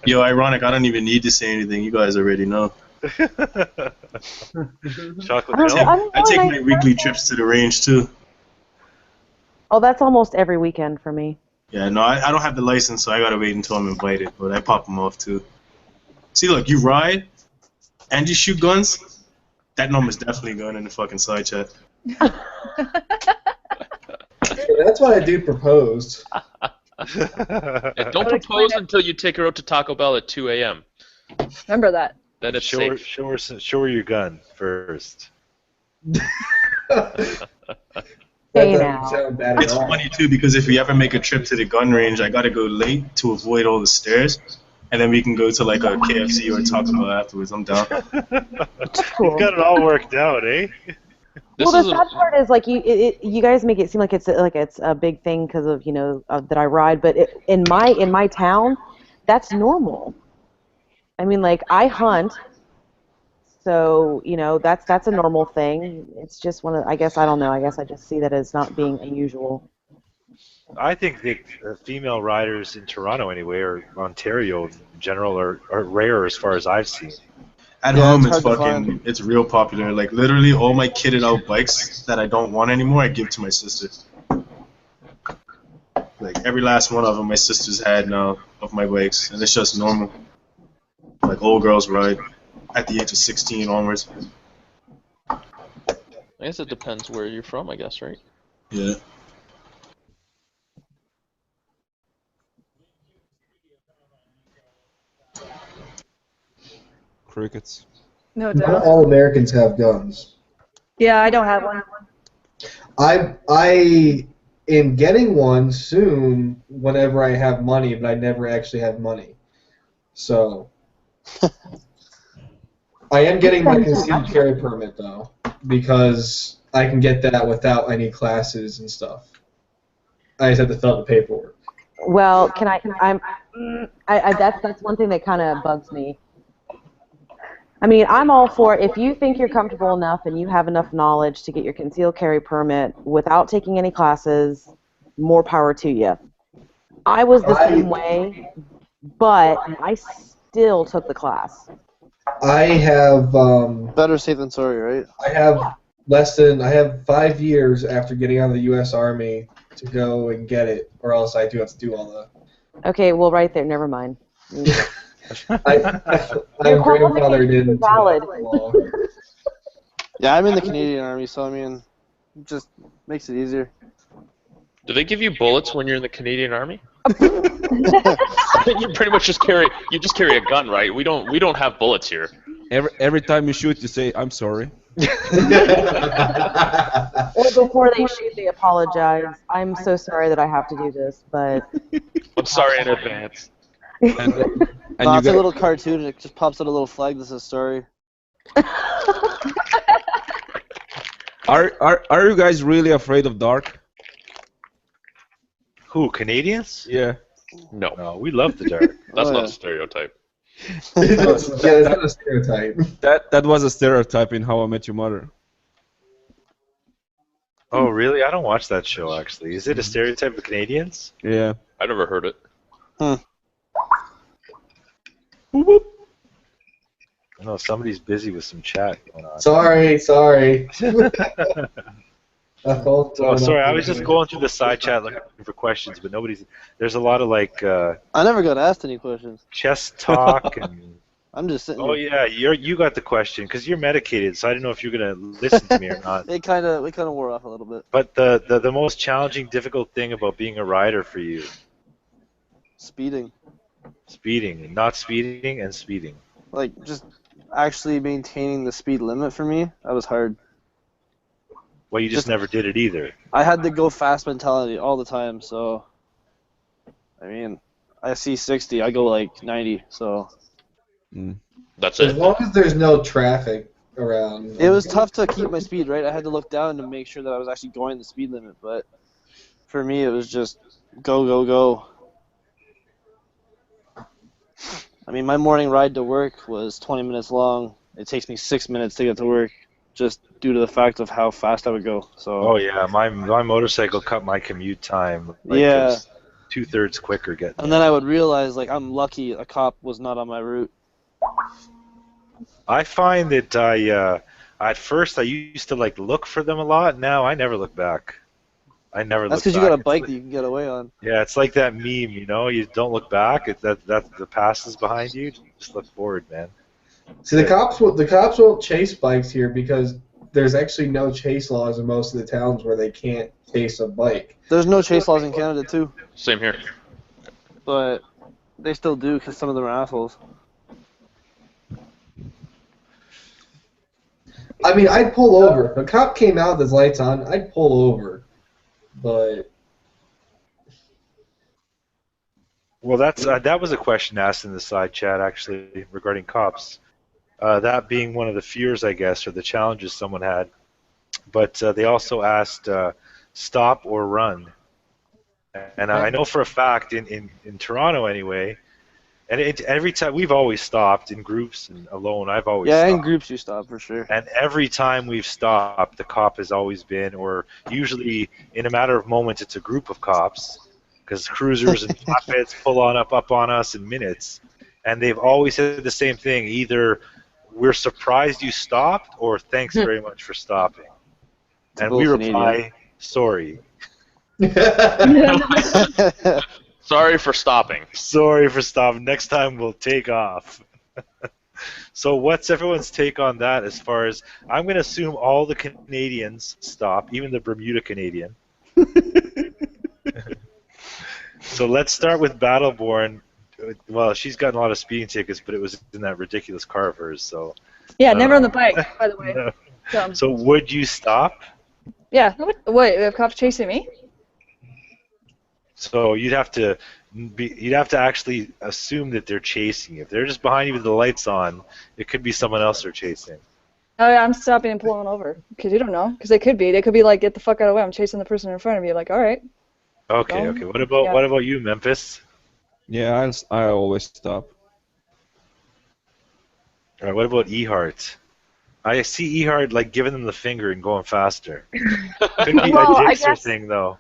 Yo, ironic. I don't even need to say anything. You guys already know. Chocolate I milk. don't- I'm I take going my like weekly that. trips to the range too. Oh, that's almost every weekend for me. Yeah, no, I don't have the license, so I gotta wait until I'm invited. But I pop them off too. See, look, you ride and you shoot guns. That number's definitely going in the fucking side chat. Yeah, that's what I do proposed. Yeah, don't propose until you take her out to Taco Bell at 2 a.m. Remember that. Then it's Show safe. her your gun first. That Hey doesn't now. sound bad at It's all. funny too because if we ever make a trip to the gun range, I gotta go late to avoid all the stairs, and then we can go to like a KFC or Taco Bell afterwards. I'm down. Cool. You've got it all worked out, eh? This Well, is the sad part is like you guys make it seem like it's a big thing because of that I ride, but in my town, that's normal. I mean, like I hunt, so that's a normal thing. It's just I guess I don't know. I guess I just see that as not being unusual. I think the female riders in Toronto, anyway, or Ontario in general, are rare as far as I've seen. At Yeah, home, it's it's hard to fucking, it's real popular. Like literally, all my kitted out bikes that I don't want anymore, I give to my sister. Like every last one of them, my sister's had now of my bikes, and it's just normal. Like old girls ride at the age of 16 onwards. I guess it depends where you're from, I guess, right? Yeah. Crickets. No Not doubt. all Americans have guns. Yeah, I don't have one. I am getting one soon whenever I have money, but I never actually have money. So I am getting my concealed carry permit though, because I can get that without any classes and stuff. I just have to fill out the paperwork. Well, that's one thing that kind of bugs me. I mean, I'm all for if you think you're comfortable enough and you have enough knowledge to get your concealed carry permit without taking any classes, more power to you. I was the same way, but I still took the class. I have Better safe than sorry, right? I have I have 5 years after getting out of the U.S. Army to go and get it, or else I do have to do all the. Okay, well, right there, never mind. I'm Your grandfathered qualifications are into valid. that law. Yeah, I'm in the Canadian Army, so I mean, it just makes it easier. Do they give you bullets when you're in the Canadian Army? You pretty much just carry a gun, right? We don't have bullets here. Every time you shoot, you say, "I'm sorry." Or before they shoot, they apologize. I'm so sorry that I have to do this, but I'm sorry in advance. And No, you it's a got, little cartoon, and it just pops out a little flag that says sorry. are you guys really afraid of dark? Who, Canadians? Yeah. No, No, we love the dark. that's Oh, not yeah. a stereotype. That's not a stereotype. That was a stereotype in How I Met Your Mother. Oh, really? I don't watch that show, actually. Is it a stereotype of Canadians? Yeah. I never heard it. No, somebody's busy with some chat going on. Sorry. Oh, sorry, I was just going through the side chat looking for questions, but nobody's. There's a lot of like I never got asked any questions. chess talk and. I'm just sitting Oh here. yeah, you got the question because you're medicated, so I didn't know if you're gonna listen to me or not. We kind of wore off a little bit. But the most challenging, difficult thing about being a rider for you, Speeding. speeding, not speeding, and speeding. Like, just actually maintaining the speed limit for me, that was hard. Well, you just never did it either. I had the go fast mentality all the time, so I mean, I see 60, I go like 90, so That's As it. long as there's no traffic around. it was tough to keep my speed, right? I had to look down to make sure that I was actually going the speed limit, but for me it was just go. I mean, my morning ride to work was 20 minutes long. It takes me 6 minutes to get to work, just due to the fact of how fast I would go. So. Oh yeah, my motorcycle cut my commute time. Like, Yeah. it was 2/3 quicker getting. And then I would realize, like, I'm lucky a cop was not on my route. I find that at first I used to like look for them a lot. Now I never look back. I never That's look because you back. got a It's bike like- that you can get away on. Yeah, it's like that meme, you know. You don't look back. That the past is behind you. Just look forward, man. See, the cops won't chase bikes here because there's actually no chase laws in most of the towns where they can't chase a bike. There's no chase laws in Canada, too. Same here. But they still do because some of them are assholes. I mean, I'd pull over. If a cop came out with his lights on, I'd pull over. But Well, that was a question asked in the side chat actually regarding cops. That being one of the fears, I guess, or the challenges someone had. But they also asked stop or run. And I know for a fact in Toronto anyway, and every time we've always stopped in groups and alone. I've always Yeah, stopped. in groups you stop for sure. And every time we've stopped, the cop has always been, or usually in a matter of moments, it's a group of cops, because cruisers and flatbeds pull up on us in minutes, and they've always said the same thing: either we're surprised you stopped, or thanks very much for stopping. And we both reply, sorry. Sorry for stopping. Sorry for stopping. Next time we'll take off. So what's everyone's take on that as far as, I'm going to assume all the Canadians stop, even the Bermuda Canadian. So let's start with Battleborn. Well, she's gotten a lot of speeding tickets, but it was in that ridiculous car of hers, so. Yeah, never on the bike, by the way. No. Dumb. So would you stop? Yeah. Wait, we have cops chasing me? So you'd have to actually assume that they're chasing you. If they're just behind you with the lights on, it could be someone else they're chasing. Oh, yeah, I'm stopping and pulling over. Because you don't know. Because they could be. They could be like, get the fuck out of the way. I'm chasing the person in front of me. Like, all right. Okay, okay. What about you, Memphis? Yeah, I always stop. All right. What about Ehart? I see Ehart like giving them the finger and going faster. Could be Well, a I Dixer guess- thing though.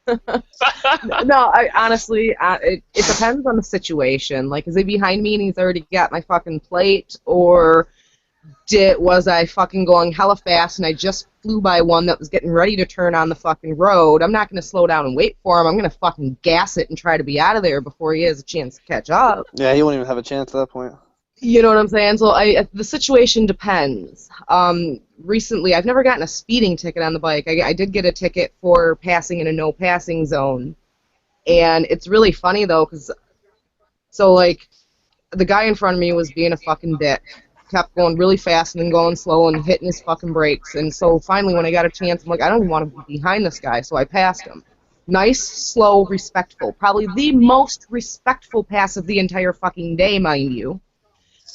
No, honestly, it depends on the situation. Like, is he behind me and he's already got my fucking plate, or was I fucking going hella fast, and I just flew by one that was getting ready to turn on the fucking road. I'm not going to slow down and wait for him. I'm going to fucking gas it and try to be out of there before he has a chance to catch up. Yeah, he won't even have a chance at that point. You know what I'm saying? So the situation depends. Recently, I've never gotten a speeding ticket on the bike. I did get a ticket for passing in a no passing zone. And it's really funny, though, because, so, like, the guy in front of me was being a fucking dick. Kept going really fast and then going slow and hitting his fucking brakes. And so finally, when I got a chance, I'm like, I don't even want to be behind this guy, so I passed him. Nice, slow, respectful. Probably the most respectful pass of the entire fucking day, mind you.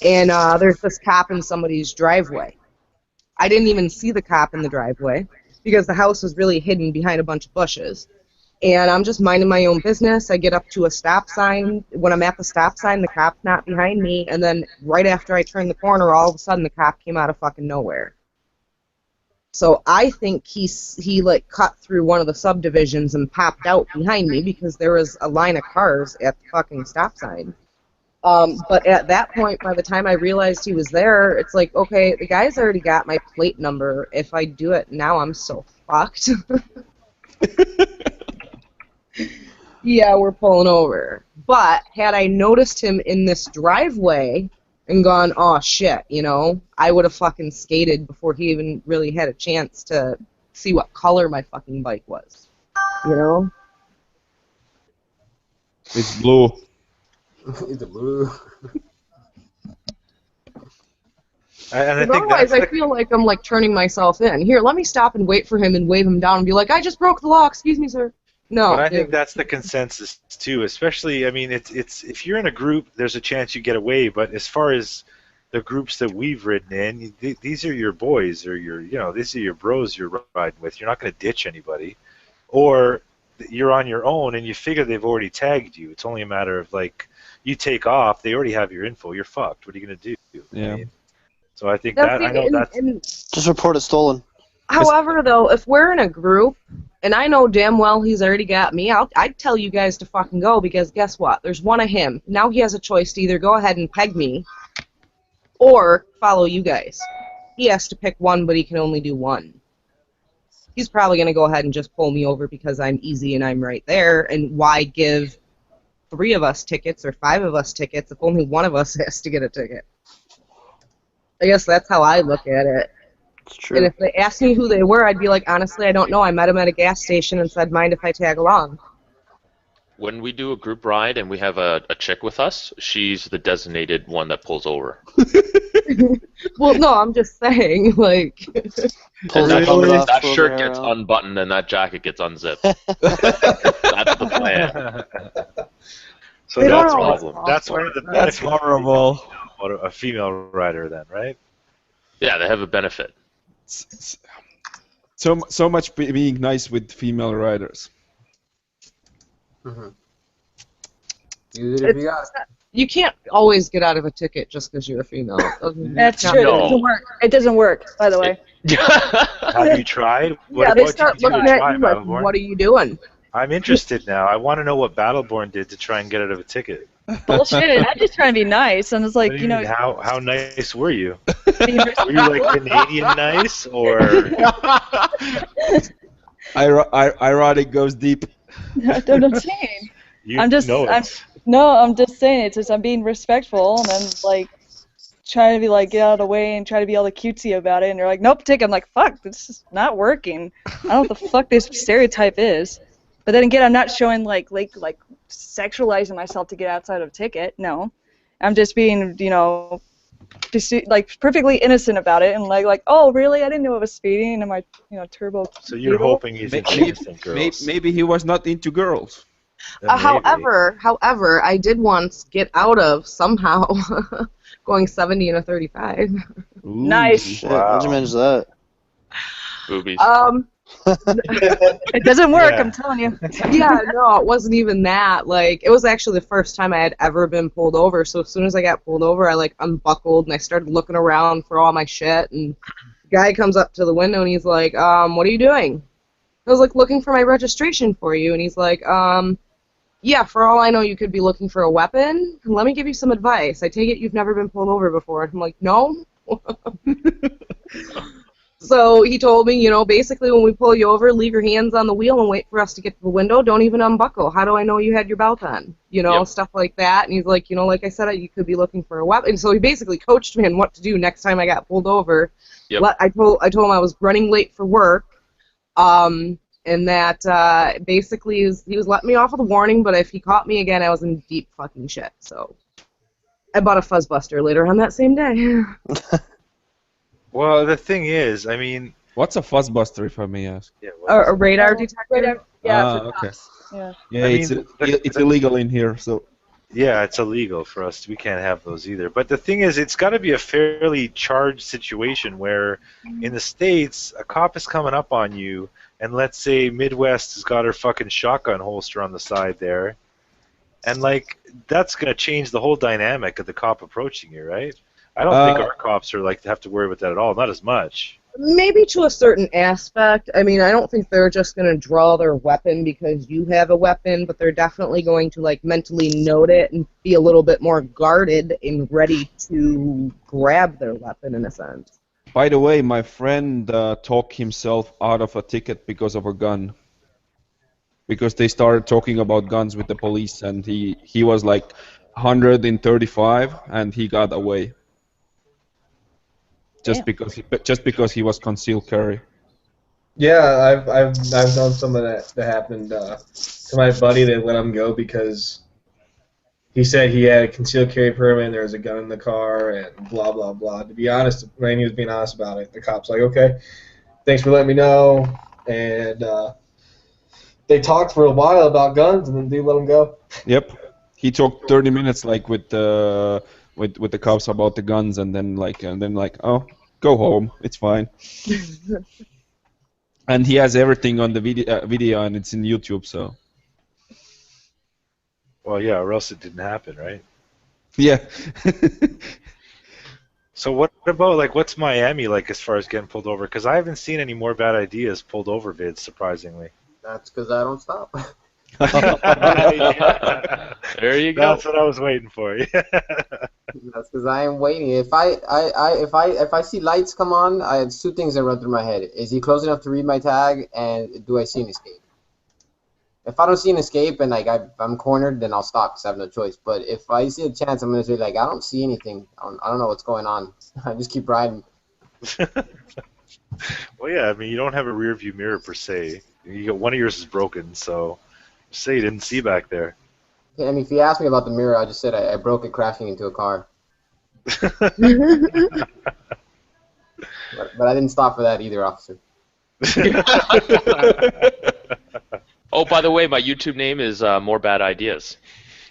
And there's this cop in somebody's driveway. I didn't even see the cop in the driveway because the house was really hidden behind a bunch of bushes. And I'm just minding my own business. I get up to a stop sign. When I'm at the stop sign, the cop's not behind me. And then right after I turn the corner, all of a sudden the cop came out of fucking nowhere. So I think he like cut through one of the subdivisions and popped out behind me because there was a line of cars at the fucking stop sign. But at that point, by the time I realized he was there, it's like, okay, the guy's already got my plate number. If I do it now, I'm so fucked. Yeah, we're pulling over. But had I noticed him in this driveway and gone, oh shit, you know, I would have fucking skated before he even really had a chance to see what color my fucking bike was. You know? It's blue. It's blue. And I think otherwise, that's I feel like I'm like turning myself in. Here, let me stop and wait for him and wave him down and be like, I just broke the law, excuse me, sir. No. But I think that's the consensus too. Especially, I mean, it's if you're in a group, there's a chance you get away. But as far as the groups that we've ridden in, these are your boys or these are your bros you're riding with. You're not going to ditch anybody, or you're on your own and you figure they've already tagged you. It's only a matter of like you take off, they already have your info. You're fucked. What are you going to do? Yeah. I mean, so I think that's. Just report it stolen. However, though, if we're in a group, and I know damn well he's already got me, I'd tell you guys to fucking go, because guess what? There's one of him. Now he has a choice to either go ahead and peg me, or follow you guys. He has to pick one, but he can only do one. He's probably going to go ahead and just pull me over because I'm easy and I'm right there, and why give 3 of us tickets or 5 of us tickets if only one of us has to get a ticket? I guess that's how I look at it. It's true. And if they asked me who they were, I'd be like, honestly, I don't know. I met them at a gas station and said, mind if I tag along? When we do a group ride and we have a chick with us, she's the designated one that pulls over. Well, no, I'm just saying, like... And that shirt gets unbuttoned and that jacket gets unzipped. That's the plan. So that's a problem. That's one of the benefits. That's horrible. A female rider, then, right? Yeah, they have a benefit. So much being nice with female riders. Mm-hmm. Use it if you got it. You can't always get out of a ticket just because you're a female. That's true. No. It doesn't work. It doesn't work, by the way. Have you tried? Yeah, they start looking at you like, what are you doing? I'm interested now. I want to know what Battleborn did to try and get out of a ticket. Bullshit. I'm just trying to be nice, and it's like, What do you mean, how nice were you? Were you like Canadian nice, or? Ironic goes deep. That's what I'm saying. I'm just saying it's just I'm being respectful, and I'm like trying to be like get out of the way and try to be all the cutesy about it, and they're like, nope, ticket. I'm like, fuck, this is not working. I don't know what the fuck this stereotype is. But then again, I'm not showing like sexualizing myself to get outside of a ticket. No, I'm just being, just like perfectly innocent about it, and like, oh really? I didn't know it was speeding, and my, turbo. So you're hoping he's into innocent girls. Maybe he was not into girls. However, I did once get out of somehow going 70 and a 35. Ooh. Nice. Shit, how'd you manage that? Boobies. It doesn't work, Yeah. I'm telling you. Yeah, no, it wasn't even that. Like, it was actually the first time I had ever been pulled over. So as soon as I got pulled over, I like unbuckled and I started looking around for all my shit. And the guy comes up to the window and he's like, "What are you doing?" I was like, "Looking for my registration for you." And he's like, "Yeah, for all I know, you could be looking for a weapon. Let me give you some advice. I take it you've never been pulled over before." And I'm like, "No, So he told me, basically when we pull you over, leave your hands on the wheel and wait for us to get to the window. Don't even unbuckle. How do I know you had your belt on? Yep. Stuff like that. And he's like, like I said, you could be looking for a weapon. So he basically coached me on what to do next time I got pulled over. Yep. I told him I was running late for work, and that basically he was letting me off with a warning, but if he caught me again, I was in deep fucking shit. So I bought a fuzzbuster later on that same day. Well, the thing is, I mean, What's a fuzzbuster, if I may ask? yeah, A radar detector. Yeah. Ah, okay. Yeah. Yeah, I it's mean, it's illegal in here, so. yeah, it's illegal for us. We can't have those either. But the thing is, it's got to be a fairly charged situation where, in the States, a cop is coming up on you, and let's say Midwest has got her fucking shotgun holster on the side there, and like that's gonna change the whole dynamic of the cop approaching you, right? I don't think our cops are like have to worry about that at all. Not as much. Maybe to a certain aspect. I mean, I don't think they're just going to draw their weapon because you have a weapon, but they're definitely going to like mentally note it and be a little bit more guarded and ready to grab their weapon in a sense. By the way, my friend talked himself out of a ticket because of a gun. Because they started talking about guns with the police, and he was like 135, and he got away. Just because he was concealed carry. Yeah, I've known some of that happened to my buddy. They let him go because he said he had a concealed carry permit and there was a gun in the car and blah blah blah. To be honest, when he was being honest about it, the cop's like, okay, thanks for letting me know, and they talked for a while about guns and then they let him go. Yep, he talked 30 minutes like with the cops about the guns, and then oh, go home, it's fine. And he has everything on the video and it's in YouTube, so. Well, yeah, or else it didn't happen, right? Yeah. So what about like what's Miami like as far as getting pulled over? Because I haven't seen any more bad ideas pulled over vids, surprisingly. That's because I don't stop. There you go. That's what I was waiting for. That's because I am waiting. If I see lights come on, I have two things that run through my head. Is he close enough to read my tag, and do I see an escape? If I don't see an escape and like I'm cornered, then I'll stop because I have no choice. But if I see a chance, I'm gonna say like I don't see anything. I don't know what's going on. I just keep riding. Well, yeah, I mean you don't have a rear view mirror per se. You got one of yours is broken, so say you didn't see back there. I mean, if you ask me about the mirror, I just said I broke it crashing into a car. But I didn't stop for that either, officer. Oh, by the way, my YouTube name is More Bad Ideas.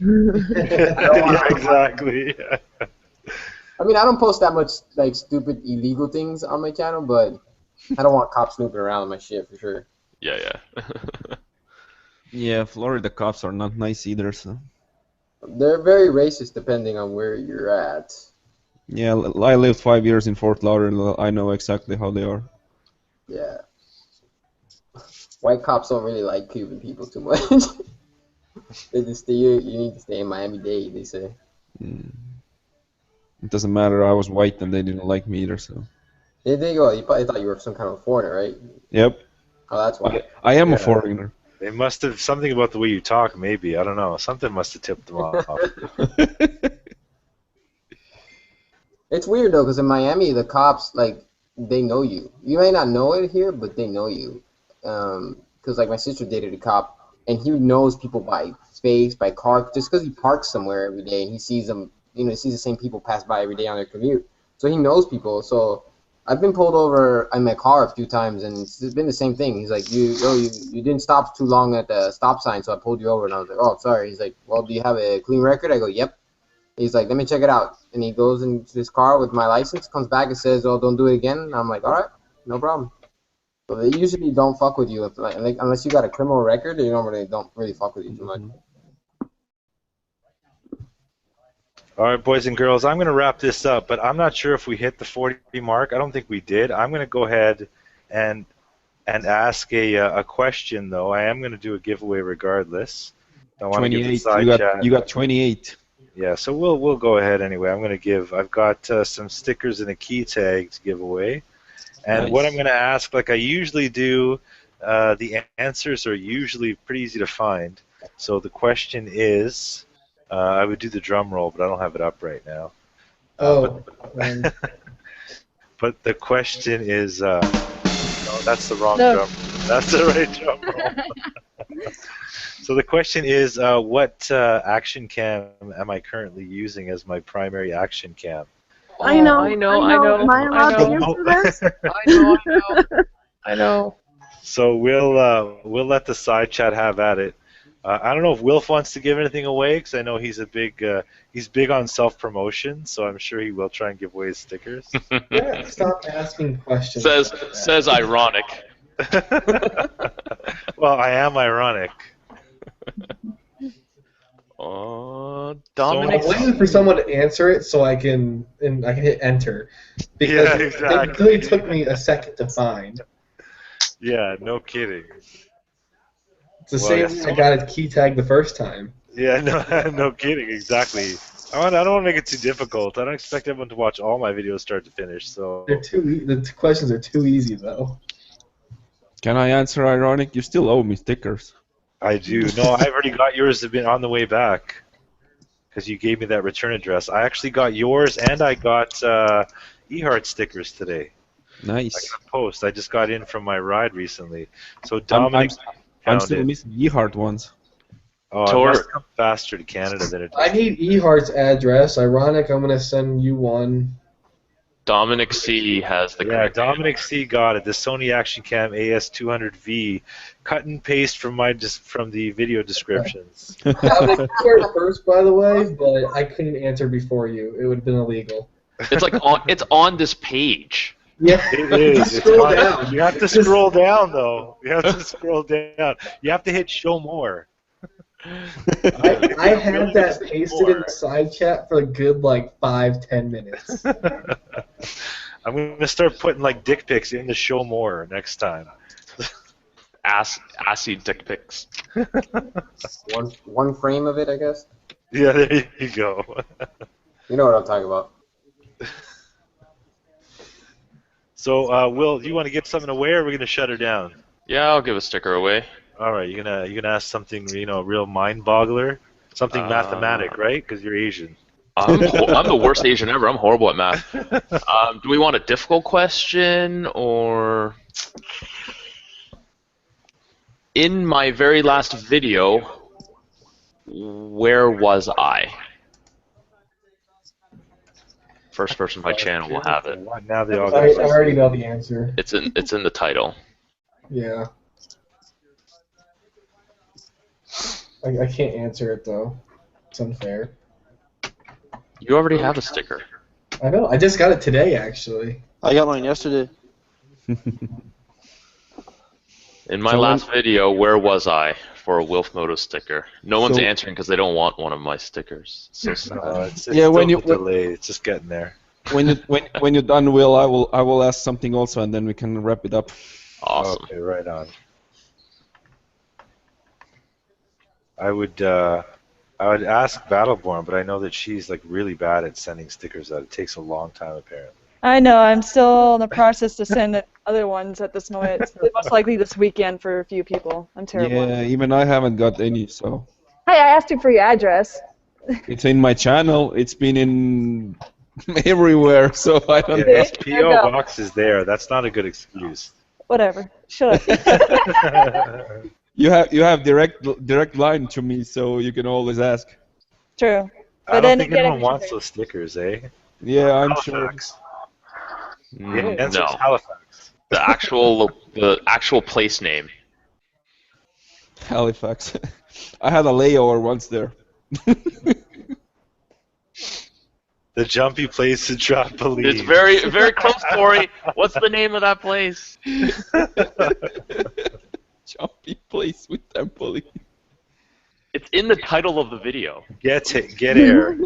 Yeah, exactly. I mean, I don't post that much like stupid illegal things on my channel, but I don't want cops snooping around on my shit for sure. Yeah. Yeah, Florida cops are not nice either, so. They're very racist depending on where you're at. Yeah, I lived 5 years in Fort Lauderdale. I know exactly how they are. Yeah. White cops don't really like Cuban people too much. They just stay, you need to stay in Miami-Dade, they say. It doesn't matter. I was white and they didn't like me either, so. There you go. You probably thought you were some kind of a foreigner, right? Yep. Oh, that's why. I am a foreigner. They must have something about the way you talk, maybe. I don't know. Something must have tipped them off. It's weird though, because in Miami, the cops like they know you. You may not know it here, but they know you. Because like my sister dated a cop, and he knows people by face, by car, just because he parks somewhere every day and he sees them. He sees the same people pass by every day on their commute, so he knows people. So I've been pulled over in my car a few times, and it's been the same thing. He's like, you didn't stop too long at the stop sign, so I pulled you over. And I was like, oh, sorry. He's like, well, do you have a clean record? I go, yep. He's like, let me check it out. And he goes into his car with my license, comes back and says, oh, don't do it again. And I'm like, all right, no problem. So they usually don't fuck with you unless you got a criminal record. They don't really fuck with you too much. All right, boys and girls, I'm going to wrap this up, but I'm not sure if we hit the 40 mark. I don't think we did. I'm going to go ahead and ask a question, though. I am going to do a giveaway regardless. I want to give the 28. side chat. You got 28. Yeah, so we'll go ahead anyway. I've got some stickers and a key tag to give away. And what I'm Nice. going to ask, like I usually do, the answers are usually pretty easy to find. So the question is, I would do the drum roll, but I don't have it up right now. Oh, But the question is, no, that's the wrong No. drum. That's the right drum roll. So the question is, what action cam am I currently using as my primary action cam? I know. I know. Am I allowed to know. answer this? I know. So we'll let the side chat have at it. I don't know if Wilf wants to give anything away because I know he's big on self promotion. So I'm sure he will try and give away his stickers. yeah, stop asking questions. Says ironic. Well, I am ironic. I'm Dominic. waiting for someone to answer it so I can hit enter. Because Yeah, exactly. it really took me a second to find. Yeah, no kidding. It's the Well, same yeah, way I got a key tag the first time. Yeah, no kidding, exactly. I don't want to make it too difficult. I don't expect everyone to watch all my videos start to finish. So The questions are too easy though. Can I answer ironic? You still owe me stickers. I do. No, I've already got yours. Have been on the way back because you gave me that return address. I actually got yours and I got eHeart stickers today. I Nice. got a post. I just got in from my ride recently. So I'm Dominic found still it. missing eHeart ones. Oh, it Tor- must come faster to Canada than it I does. need eHeart's address. Ironic, I'm gonna send you one. Dominic C has the Yeah, correct. Dominic C got it. The Sony Action Cam AS200V, cut and paste from the video descriptions. I would answer first, by the way, but I couldn't answer before you. It would have been illegal. It's like it's on this page. Yeah, It is. It's Scroll fine. down. You have to scroll down, though. You have to scroll down. You have to hit show more. I had that pasted in the side chat for a good 5-10 minutes. I'm going to start putting dick pics in the show more next time. Assy dick pics. One frame of it, I guess. Yeah, there you go. You know what I'm talking about. So, Will, do you want to give something away, or are we going to shut her down? Yeah, I'll give a sticker away. All right, you're gonna ask something, a real mind-boggler, something mathematic, right? Because you're Asian. I'm the worst Asian ever. I'm horrible at math. Do we want a difficult question or? In my very last video, where was I? First person by channel will have it. Now they all I got already know the answer. It's in the title. Yeah. I can't answer it though. It's unfair. You already have a sticker. I know. I just got it today, actually. I got mine yesterday. In my So last video, where was I for a Wilf Moto sticker? No one's So- answering because they don't want one of my stickers. So sad. it's Yeah, when still you- delayed. It's just getting there. when you're done, Will, I will ask something also, and then we can wrap it up. Awesome. Okay, right on. I would ask Battleborn, but I know that she's really bad at sending stickers out. It takes a long time, apparently. I know. I'm still in the process to send other ones at this moment. It's most likely this weekend for a few people. I'm terrible. Yeah, even I haven't got any, so Hey, I asked you for your address. it's in my channel. It's been in everywhere, so I don't know. This There you PO go. box is there. That's not a good excuse. Whatever. Shut up. You have direct line to me, so you can always ask. True. I But don't then think again, anyone wants those stickers, eh? Yeah, I'm sure. Halifax. The answer's No, Halifax. the actual place name. Halifax. I had a layover once there. The jumpy place to drop police. It's very very close, Tori. What's the name of that place? Jumpy place with trampoline. It's in the title of the video. Get air.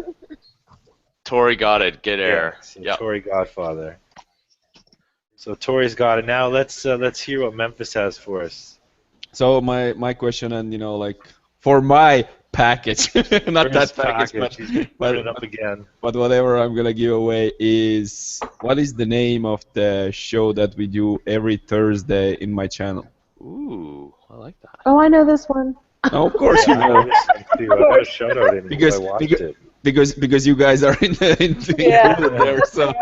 Tori got it. Get air. Yeah, Yep. Tory Godfather. So Tori's got it. Now let's hear what Memphis has for us. So my question, and for my package. Not that package, Put it up again. But whatever I'm gonna give away is what is the name of the show that we do every Thursday in my channel? Ooh, I like that. Oh, I know this one. No, of course you know. I got a shout out in because I watched it. Because you guys are included there, so.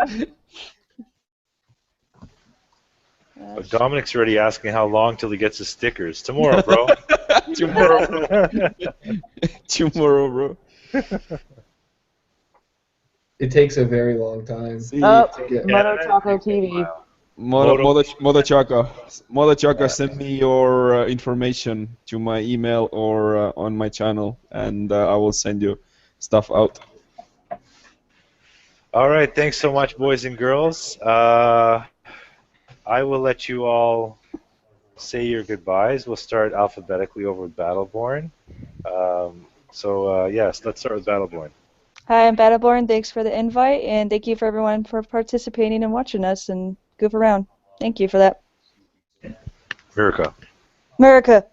Dominic's already asking how long till he gets his stickers. Tomorrow, bro. Tomorrow, bro. Tomorrow, bro. It takes a very long time. Moto Choco TV. Moto Choco, send me your information to my email or on my channel, and I will send you stuff out. All right, thanks so much, boys and girls. I will let you all say your goodbyes. We'll start alphabetically over with Battleborn. Yes, let's start with Battleborn. Hi, I'm Battleborn. Thanks for the invite, and thank you for everyone for participating and watching us and goof around. Thank you for that. Mirka. America.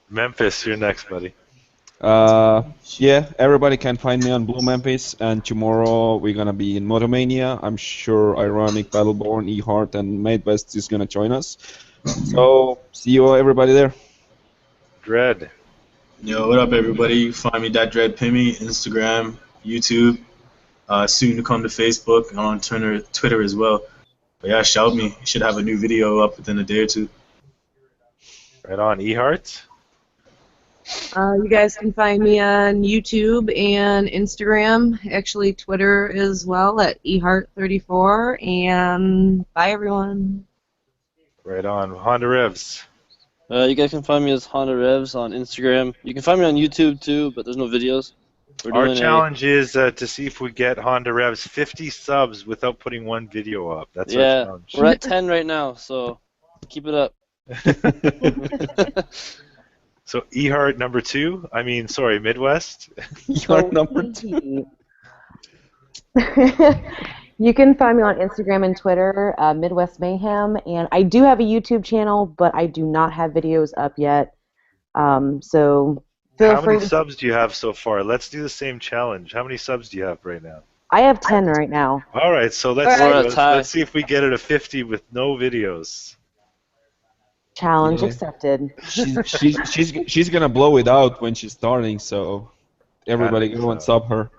Memphis, you're next, buddy. Yeah, everybody can find me on Blue Memphis, and tomorrow we're gonna be in Motomania. I'm sure Ironic, Battleborn, eHeart, and Midwest is gonna join us. So see you everybody there. Dread. Yo, what up, everybody? You find me @DreadPimmy, Instagram, YouTube, soon to come to Facebook, and on Twitter as well. But yeah, shout me. You should have a new video up within a day or two. Right on, eHeart. You guys can find me on YouTube and Instagram, actually Twitter as well, at eHeart34, and bye everyone. Right on, Honda Revs. You guys can find me as Honda Revs on Instagram. You can find me on YouTube too, but there's no videos. Our challenge is to see if we get Honda Revs 50 subs without putting one video up. That's our challenge. We're at 10 right now, so keep it up. So eHeart number 2. Midwest. eHeart number 2. You can find me on Instagram and Twitter, Midwest Mayhem, and I do have a YouTube channel, but I do not have videos up yet. So feel How free. many subs do you have so far? Let's do the same challenge. How many subs do you have right now? I have 10 right now. All right, so let's see if we get it to 50 with no videos. Challenge accepted. She's gonna blow it out when she's starting, so everybody go and sub her.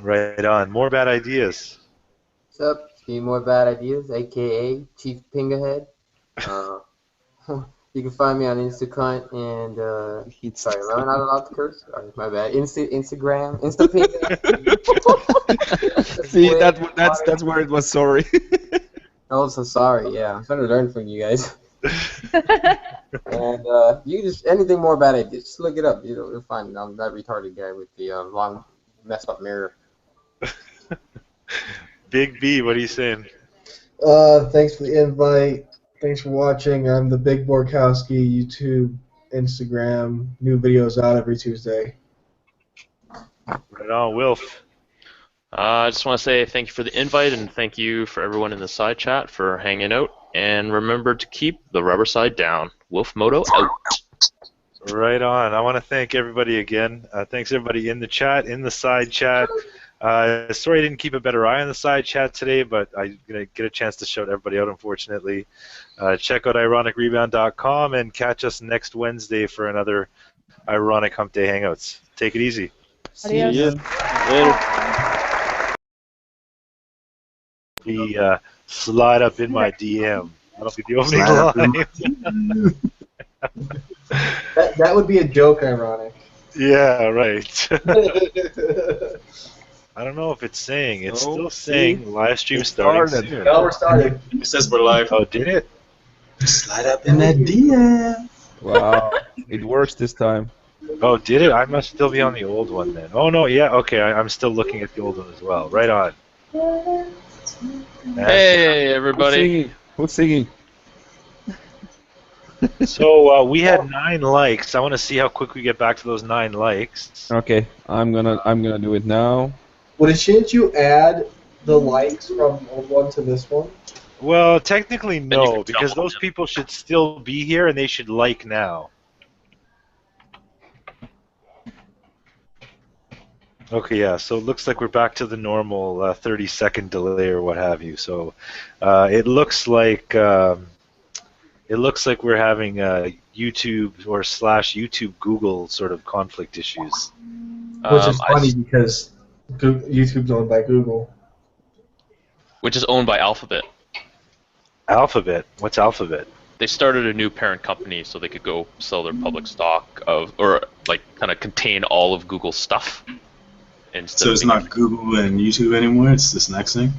Right on. More bad ideas. What's up? Speed More Bad Ideas, aka Chief Pingahead. You can find me on Instacunt and sorry, am I not allowed to curse? Sorry, my bad. Instagram, Instapinga. See, that's where it was. Sorry. Oh, so sorry. Yeah, I'm trying to learn from you guys. And you just anything more bad ideas, just look it up. You'll find it. I'm that retarded guy with the long, messed up mirror. Big B, what are you saying? Thanks for the invite. Thanks for watching. I'm the Big Borkowski. YouTube, Instagram. New videos out every Tuesday. Right on, Wilf. I just want to say thank you for the invite and thank you for everyone in the side chat for hanging out. And remember to keep the rubber side down. Wolf Moto out. Right on. I want to thank everybody again. Thanks everybody in the chat, in the side chat. Sorry I didn't keep a better eye on the side chat today, but I'm going to get a chance to shout everybody out, unfortunately. Check out ironicrebound.com and catch us next Wednesday for another Ironic Hump Day Hangouts. Take it easy. See you. Later. Slide up in my DM. That'll be the opening line. That would be a joke, Ironic. Yeah, right. I don't know if it's saying. It's still saying live stream starting soon. No, we're starting. It says we're live. Oh, did it? Slide up in that DM. Wow, it works this time. Oh, did it? I must still be on the old one then. Oh, no, yeah, okay. I'm still looking at the old one as well. Right on. Hey, everybody. Who's singing? So we had 9 likes. I want to see how quick we get back to those 9 likes. Okay, I'm gonna do it now. Shouldn't you add the likes from old one to this one? Well, technically Then you no, can because jump on those them. people should still be here and they should like now. Okay, yeah, so it looks like we're back to the normal 30-second delay or what have you. So it looks like we're having YouTube or slash YouTube Google sort of conflict issues. Which is funny because YouTube's owned by Google. Which is owned by Alphabet. Alphabet? What's Alphabet? They started a new parent company so they could go sell their public stock of, or like kind of contain all of Google's stuff. So it's not Google and YouTube anymore. It's this next thing.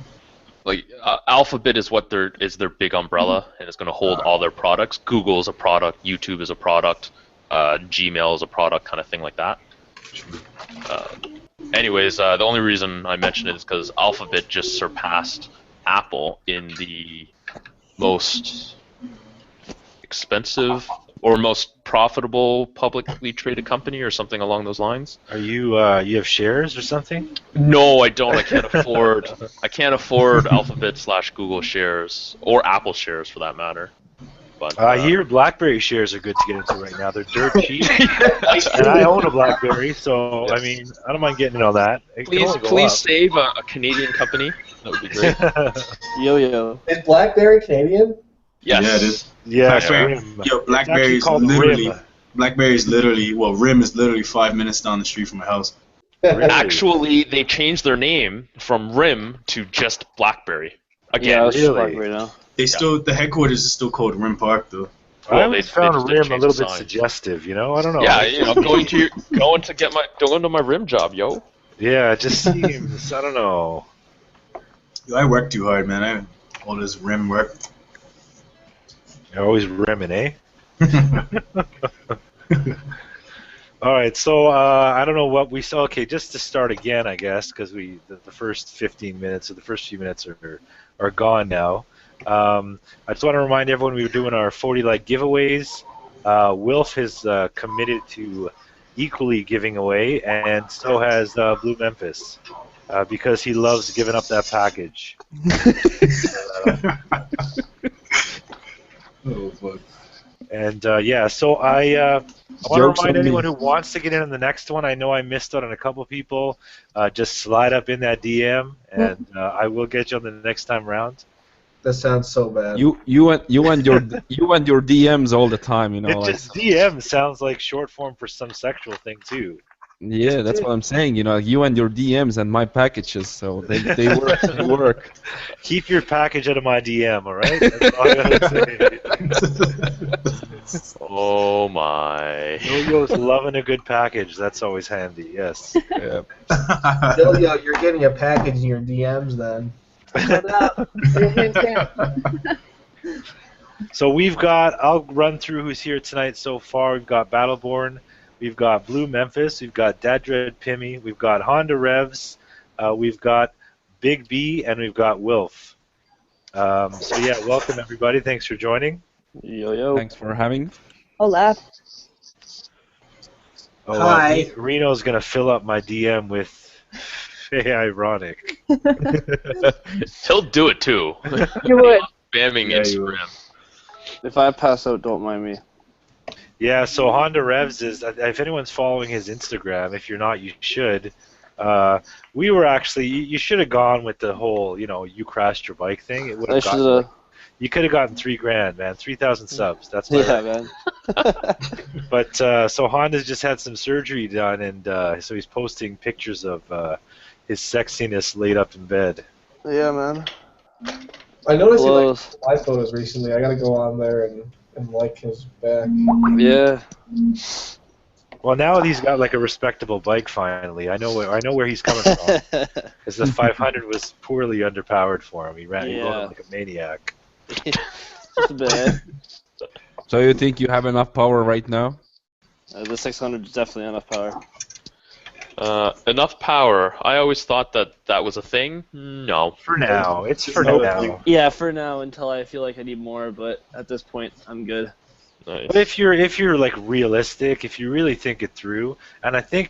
Like Alphabet is their big umbrella, and it's going to hold all their products. Google is a product, YouTube is a product, Gmail is a product, kind of thing like that. Anyways, the only reason I mention it is because Alphabet just surpassed Apple in the most expensive or most profitable publicly traded company or something along those lines. Are you you have shares or something? No, I don't. I can't afford. I can't afford Alphabet / Google shares or Apple shares for that matter. But I hear BlackBerry shares are good to get into right now. They're dirt cheap, and I own a BlackBerry, so I mean I don't mind getting in on that. Please save a Canadian company. That would be great. Yo. Is BlackBerry Canadian? Yes. Yeah, it is. Yeah, BlackBerry's literally, RIM is literally 5 minutes down the street from my house. Really? Actually, they changed their name from RIM to just BlackBerry. Again, Yeah, it's really? BlackBerry now. The headquarters is still called RIM Park though. I Well, always they found just RIM a changed little the bit sign. suggestive, you know? I don't know. Yeah, going to my RIM job, Yeah, it just seems, I don't know. Yo, I work too hard, man. All this RIM work. You're always rimming, eh? All right, so I don't know what we saw. Okay, just to start again, I guess, because the first 15 minutes or the first few minutes are gone now. I just want to remind everyone we were doing our 40 like giveaways. Wilf has committed to equally giving away, and so has Blue Memphis, because he loves giving up that package. Oh fuck. And yeah, so I want to remind anyone who wants to get in on the next one. I know I missed out on a couple people. Just slide up in that DM, and I will get you on the next time around. That sounds so bad. You and your DMs all the time, you know. It just DM sounds like short form for some sexual thing too. Yeah, that's what I'm saying. You know, you and your DMs and my packages, so they work. They work. Keep your package out of my DM, all right? That's all I gotta say. Oh my. Yo-Yo's loving a good package. That's always handy. Yes. Yeah. Yo, you're getting a package in your DMs then. So we've got. I'll run through who's here tonight so far. We've got Battleborn. We've got Blue Memphis, we've got Dadred Pimmy, we've got Honda Revs, we've got Big B, and we've got Wilf. So yeah, welcome everybody. Thanks for joining. Yo. Thanks for having. Hola. Oh, Hi. Reno's gonna fill up my DM with ironic. He'll do it too. You would. Spamming Instagram. If I pass out, don't mind me. Yeah, so Honda Revs is, if anyone's following his Instagram, if you're not, you should. We were actually, you should have gone with the whole, you crashed your bike thing. It would have gotten, you could have gotten $3,000, man, 3,000 subs. That's my man. But so Honda's just had some surgery done, and so he's posting pictures of his sexiness laid up in bed. Yeah, man. I noticed he liked my photos recently. I gotta go on there and like his back. Yeah. Well, now he's got like a respectable bike finally. I know where he's coming from. Because the 500 was poorly underpowered for him. He rode like a maniac. Just a bit. So you think you have enough power right now? The 600 is definitely enough power. Enough power. I always thought that was a thing. No. For now. It's for now. Yeah, for now until I feel like I need more, but at this point I'm good. Nice. But if you're like realistic, if you really think it through, and I think